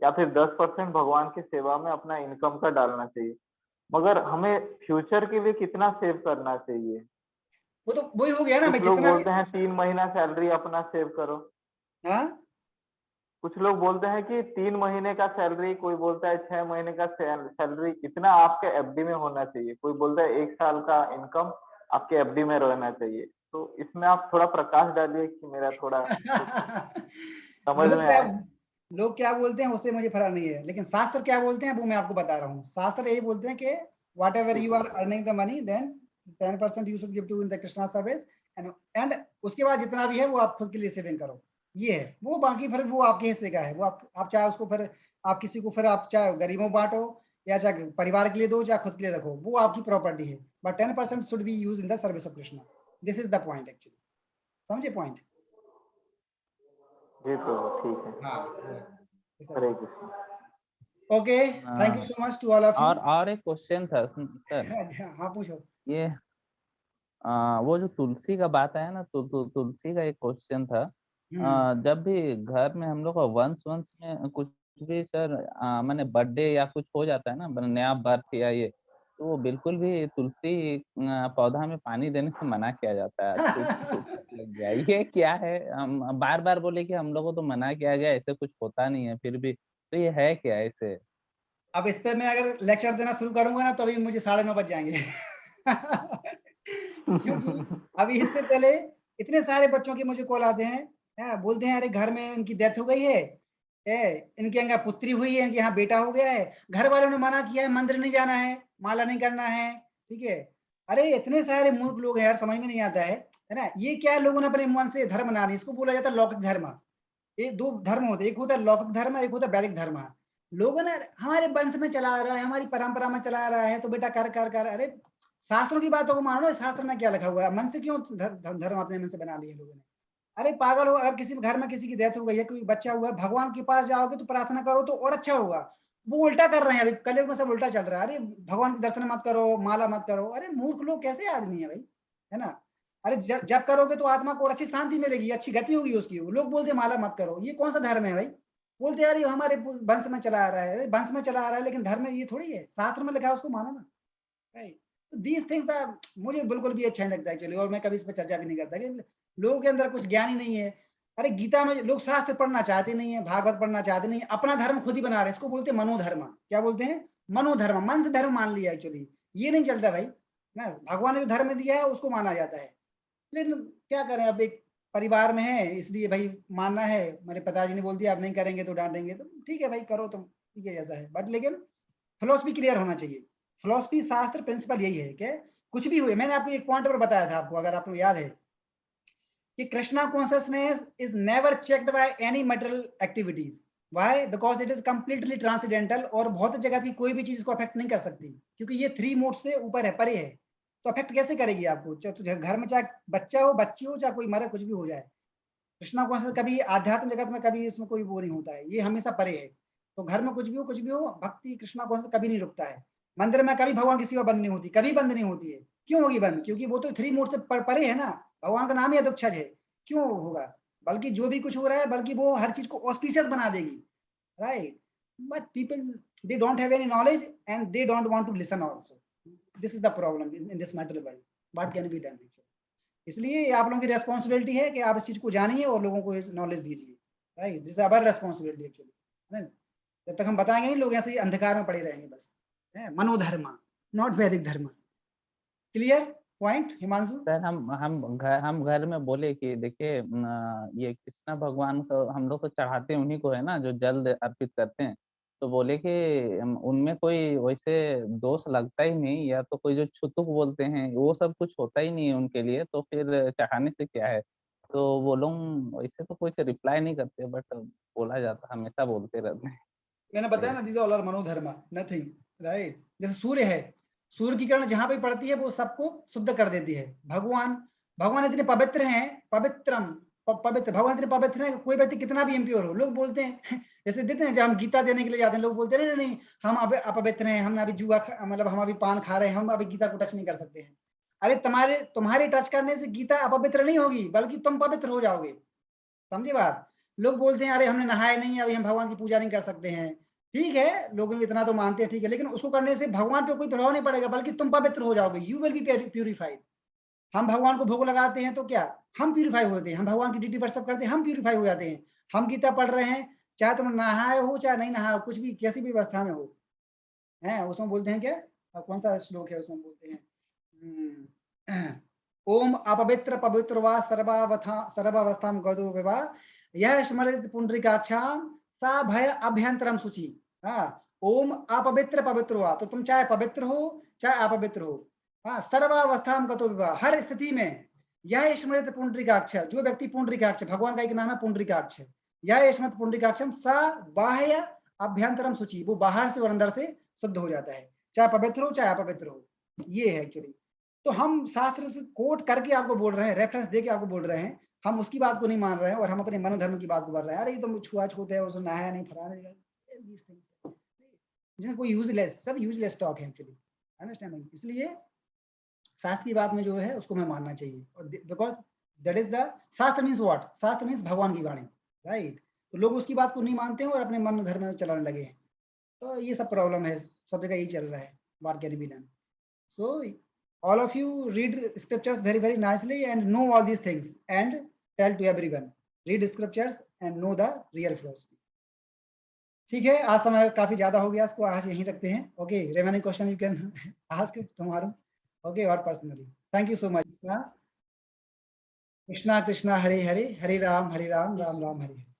या फिर 10% भगवान की सेवा में अपना इनकम का डालना चाहिए। मगर हमें फ्यूचर के लिए कितना सेव करना चाहिए? वो तो वही हो गया ना भाई, कुछ लोग जितना भी। बोलते हैं 3 महीना सैलरी अपना सेव करो। हाँ, कुछ लोग बोलते हैं कि 3 महीने का सैलरी, कोई बोलता है 6 महीने का सैलरी, इतना आपके एफडी में होना चाहिए, कोई बोलता है 1 साल का इनकम आपके एफडी में रहना चाहिए। तो इसमें आप थोड़ा प्रकाश डालिए कि मेरा थोड़ा कुछ समझ लोग में क्या आए। लोग क्या बोलते हैं उससे मुझे फर्क नहीं है, लेकिन शास्त्र क्या बोलते हैं वो मैं आपको बता रहा हूँ। शास्त्र यही बोलते हैं कि whatever you are earning the money, then 10% you should give to in the Krishna service, and उसके बाद जितना भी है वो आप खुद के लिए सेविंग करो। ये है वो, बाकी फिर वो आपके हिस्से का है। वो आप चाहे उसको फिर आप किसी को फिर आप चाहे गरीबों बांटो, या चाहे परिवार के लिए दो चाहे खुद के लिए रखो, वो आपकी प्रॉपर्टी है, but 10% should be use in the service of Krishna. This is the point actually, समझे पॉइंट? जी प्रभु ठीक है। हाँ, हरे Krishna. Okay, thank you so much to all of you. और एक क्वेश्चन था सर, हाँ पूछो। ये वो जो तुलसी का बात आया ना, तुलसी का एक क्वेश्चन था। जब भी घर में हम लोग का वंश में कुछ भी सर माने बर्थडे या कुछ हो जाता है ना, नया बर्थ या ये, तो वो बिल्कुल भी तुलसी पौधा में पानी देने से मना किया जाता है। लग गया ये क्या है? हम बार बार बोले कि हम लोगों को तो मना किया गया, ऐसे कुछ होता नहीं है, फिर भी तो ये है क्या ऐसे? अब इस पे मैं अगर लेक्चर देना शुरू करूंगा ना तो अभी मुझे 9:30 बज जाएंगे। क्योंकि अभी इससे पहले इतने सारे बच्चों के मुझे कॉल आते हैं, बोलते हैं अरे घर में इनकी डेथ हो गई है, इनके यहाँ पुत्री हुई है, इनके यहाँ बेटा हो गया है, घर वालों ने मना किया है, मंदिर नहीं जाना है, माला नहीं करना है, ठीक है। अरे इतने सारे मूर्ख लोग हैं यार, समझ में नहीं आता है ना। ये क्या लोगों ने अपने मन से धर्म बना लिया, इसको बोला जाता है लौकिक धर्म। ये दो धर्म होते हैं, एक होता है लौकिक धर्म, एक होता है वैदिक धर्म। लोगों ने हमारे वंश में चला आ रहा है, हमारी परंपरा में चला आ रहा है, तो बेटा कर कर कर। अरे शास्त्रों की बातों को मानो, शास्त्र में क्या लिखा हुआ है, मन से क्यों धर्म अपने मन से बना लिए लोगों ने। अरे पागल हो, अगर किसी घर में किसी की डेथ हो गई है, कोई बच्चा हुआ है, भगवान के पास जाओगे तो प्रार्थना करो तो और अच्छा होगा। वो उल्टा कर रहे हैं, अभी कलयुग में सब उल्टा चल रहा है। अरे भगवान के दर्शन मत करो, माला मत करो। अरे मूर्ख लोग कैसे आदमी है भाई, है ना। अरे जब करोगे तो आत्मा को और अच्छी शांति मिलेगी, अच्छी गति होगी उसकी। लोग बोलते माला मत करो, ये कौन सा धर्म है भाई। बोलते यार ये हमारे वंश में चला आ रहा है, वंश में चला आ रहा है, लेकिन धर्म में ये थोड़ी है, शास्त्र में लिखा है उसको मानो ना। तो दीज थिंग्स मुझे बिल्कुल भी अच्छा नहीं लगता एक्चुअली, और मैं कभी इस पर चर्चा भी नहीं करता कि लोगों के अंदर कुछ ज्ञान ही नहीं है। अरे गीता में लोग शास्त्र पढ़ना चाहते नहीं है, भागवत पढ़ना चाहते नहीं है, अपना धर्म खुद ही बना रहे हैं। इसको बोलते हैं मनोधर्म। क्या बोलते हैं? मनोधर्म, मन से धर्म मान लिया एक्चुअली। ये नहीं चलता भाई ना, भगवान ने जो धर्म दिया है उसको माना जाता है। लेकिन क्या करें, अब एक परिवार में है इसलिए भाई मानना है। मेरे पिताजी ने बोल दिया आप नहीं करेंगे तो डांटेंगे, तो ठीक है भाई करो तुम, ठीक है जैसा है। बट लेकिन फिलोसफी क्लियर होना चाहिए। फिलोसफी शास्त्र प्रिंसिपल यही है कि कुछ भी हुए, मैंने आपको एक पॉइंट पर बताया था आपको, अगर आपको याद है, कि Krishna consciousness is never checked by any material activities. Why? Because it is completely transcendental, और भौतिक जगत की कोई भी चीज को अफेक्ट नहीं कर सकती, क्योंकि ये 3 मोड से ऊपर है, परे है। तो अफेक्ट कैसे करेगी आपको? चाहे घर में चाहे बच्चा हो, बच्ची हो, चाहे कोई मरे, कुछ भी हो जाए, कृष्णा कॉन्शियस कभी आध्यात्म जगत में कभी इसमें कोई वो नहीं होता है, ये हमेशा परे है। तो घर में कुछ भी हो, भक्ति कृष्णा कॉन्शियस कभी नहीं रुकता है। मंदिर में कभी भगवान की सेवा बंद नहीं होती, कभी बंद नहीं होती है। क्यों होगी बंद? क्योंकि वो तो 3 मोड से परे है ना। भगवान का नाम ही अधोक्षज है, क्यों होगा? बल्कि जो भी कुछ हो रहा है, बल्कि वो हर चीज को ऑस्पिशियस बना देगी, right. But people, they don't have any knowledge and they don't want to listen also. This is the problem in this matter world. What can be done? इसलिए आप लोगों की रेस्पॉन्सिबिलिटी है कि आप इस चीज को जानिए और लोगों को नॉलेज दीजिए, right. This is our responsibility actually. जब तक हम बताएंगे नहीं, लोग ऐसे ही अंधकार में पड़े रहेंगे बस। है मनोधर्म, नॉट वैदिक धर्म। Clear point Himanshu? सर हम घर में बोले कि देखिए ये कृष्णा भगवान को हम लोग तो चढ़ाते हैं, उन्हीं को है ना जो जल अर्पित करते हैं। तो बोले कि उनमें कोई वैसे दोष लगता ही नहीं, या तो कोई जो छुतुक बोलते हैं वो सब कुछ होता ही नहीं है उनके लिए, तो फिर चढ़ाने से क्या है? तो वो लोग वैसे तो कुछ रिप्लाई नहीं करते, बट बोला जाता, हमेशा बोलते रहते हैं। मैंने बताया ना, दीज ऑल आर मनोधर्म, नथिंग, राइट। जैसे सूर्य है, सूर्य की किरण जहां पे पड़ती है वो सबको शुद्ध कर देती है। भगवान इतने पवित्र हैं, पवित्र भगवान इतने पवित्र हैं, कोई व्यक्ति कितना भी इम्प्योर हो, लोग बोलते हैं जैसे देते हैं, जब हम गीता देने के लिए जाते हैं, लोग बोलते हैं नहीं नहीं हम अभी अपवित्र हैं, हम अभी जुआ मतलब हम अभी पान खा रहे हैं, हम अभी गीता को टच नहीं कर सकते हैं। अरे तुम्हारे टच करने से गीता अपवित्र नहीं होगी, बल्कि तुम पवित्र हो जाओगे। समझे बात? लोग बोलते हैं अरे हमने नहाया नहीं, अभी हम भगवान की पूजा नहीं कर सकते हैं। ठीक है, लोग इतना तो मानते हैं, ठीक है, लेकिन उसको करने से भगवान पे कोई प्रभाव नहीं पड़ेगा, बल्कि तुम पवित्र हो जाओगे, यू विल बी प्यूरिफाइड। हम भगवान को भोग लगाते हैं तो क्या हम प्यूरिफाई होते हैं? हम भगवान की ड्यूटी वर्शिप करते हैं, हम प्यूरिफाई हो जाते हैं। हम गीता पढ़ रहे हैं, चाहे तुम नहाए हो चाहे नहीं नहाए हो, कुछ भी कैसी भी अवस्था में हो, है उसमें बोलते हैं क्या, कौन सा श्लोक है उसमें बोलते हैं, ओम अपवित्र पवित्र वा सर्वावस्था गदो विवा यह स्मरित पुंडरीकाक्षाम सा भय अभ्यंतरम सूची। हाँ, ओम अपवित्र पवित्र हुआ, तो तुम चाहे पवित्र हो चाहे अपवित्र हो, हाँ, सर्वावस्था गतो विवाह, हर स्थिति में यह स्मृत पुंडरीकाक्ष, जो व्यक्ति पुंडरीकाक्ष, भगवान का एक नाम है पुंडरीकाक्ष, यह स्मृत पुंडरीकाक्षम सा बाह्य अभ्यंतरम सूची, वो बाहर से और अंदर से शुद्ध हो जाता है, चाहे पवित्र हो चाहे अपवित्र हो। ये है एक्चुअली। तो हम शास्त्र से कोट करके आपको बोल रहे हैं, रेफरेंस देके आपको बोल रहे हैं, हम उसकी बात को नहीं मान रहे हैं और हम अपने मनोधर्म की बात को बोल रहे हैं, अरे ये तो छुआछूत है, उसने नहाया नहीं, फलाना नहीं, कोई यूजलेस, सब यूजलेस टॉक है एक्चुअली, अंडरस्टैंडिंग। इसलिए शास्त्र की बात में जो है उसको हमें मानना चाहिए, और बिकॉज दैट इज द शास्त्र मीन्स व्हाट, शास्त्र मीन्स भगवान की वाणी, राइट। तो लोग उसकी बात को नहीं मानते हैं और अपने मन धर्म में चलाने लगे हैं। तो ये सब प्रॉब्लम है, सब जगह यही चल रहा है, what can be done. So all of you read scriptures very very nicely and know all these things and tell to everyone, read scriptures and know the real philosophy. ठीक है, आज समय काफी ज्यादा हो गया, इसको आज यहीं रखते हैं। Okay, remaining question you can ask tomorrow, okay, और personally. Thank you so much. Krishna Krishna हरे हरे, हरे राम राम राम, हरे हरे।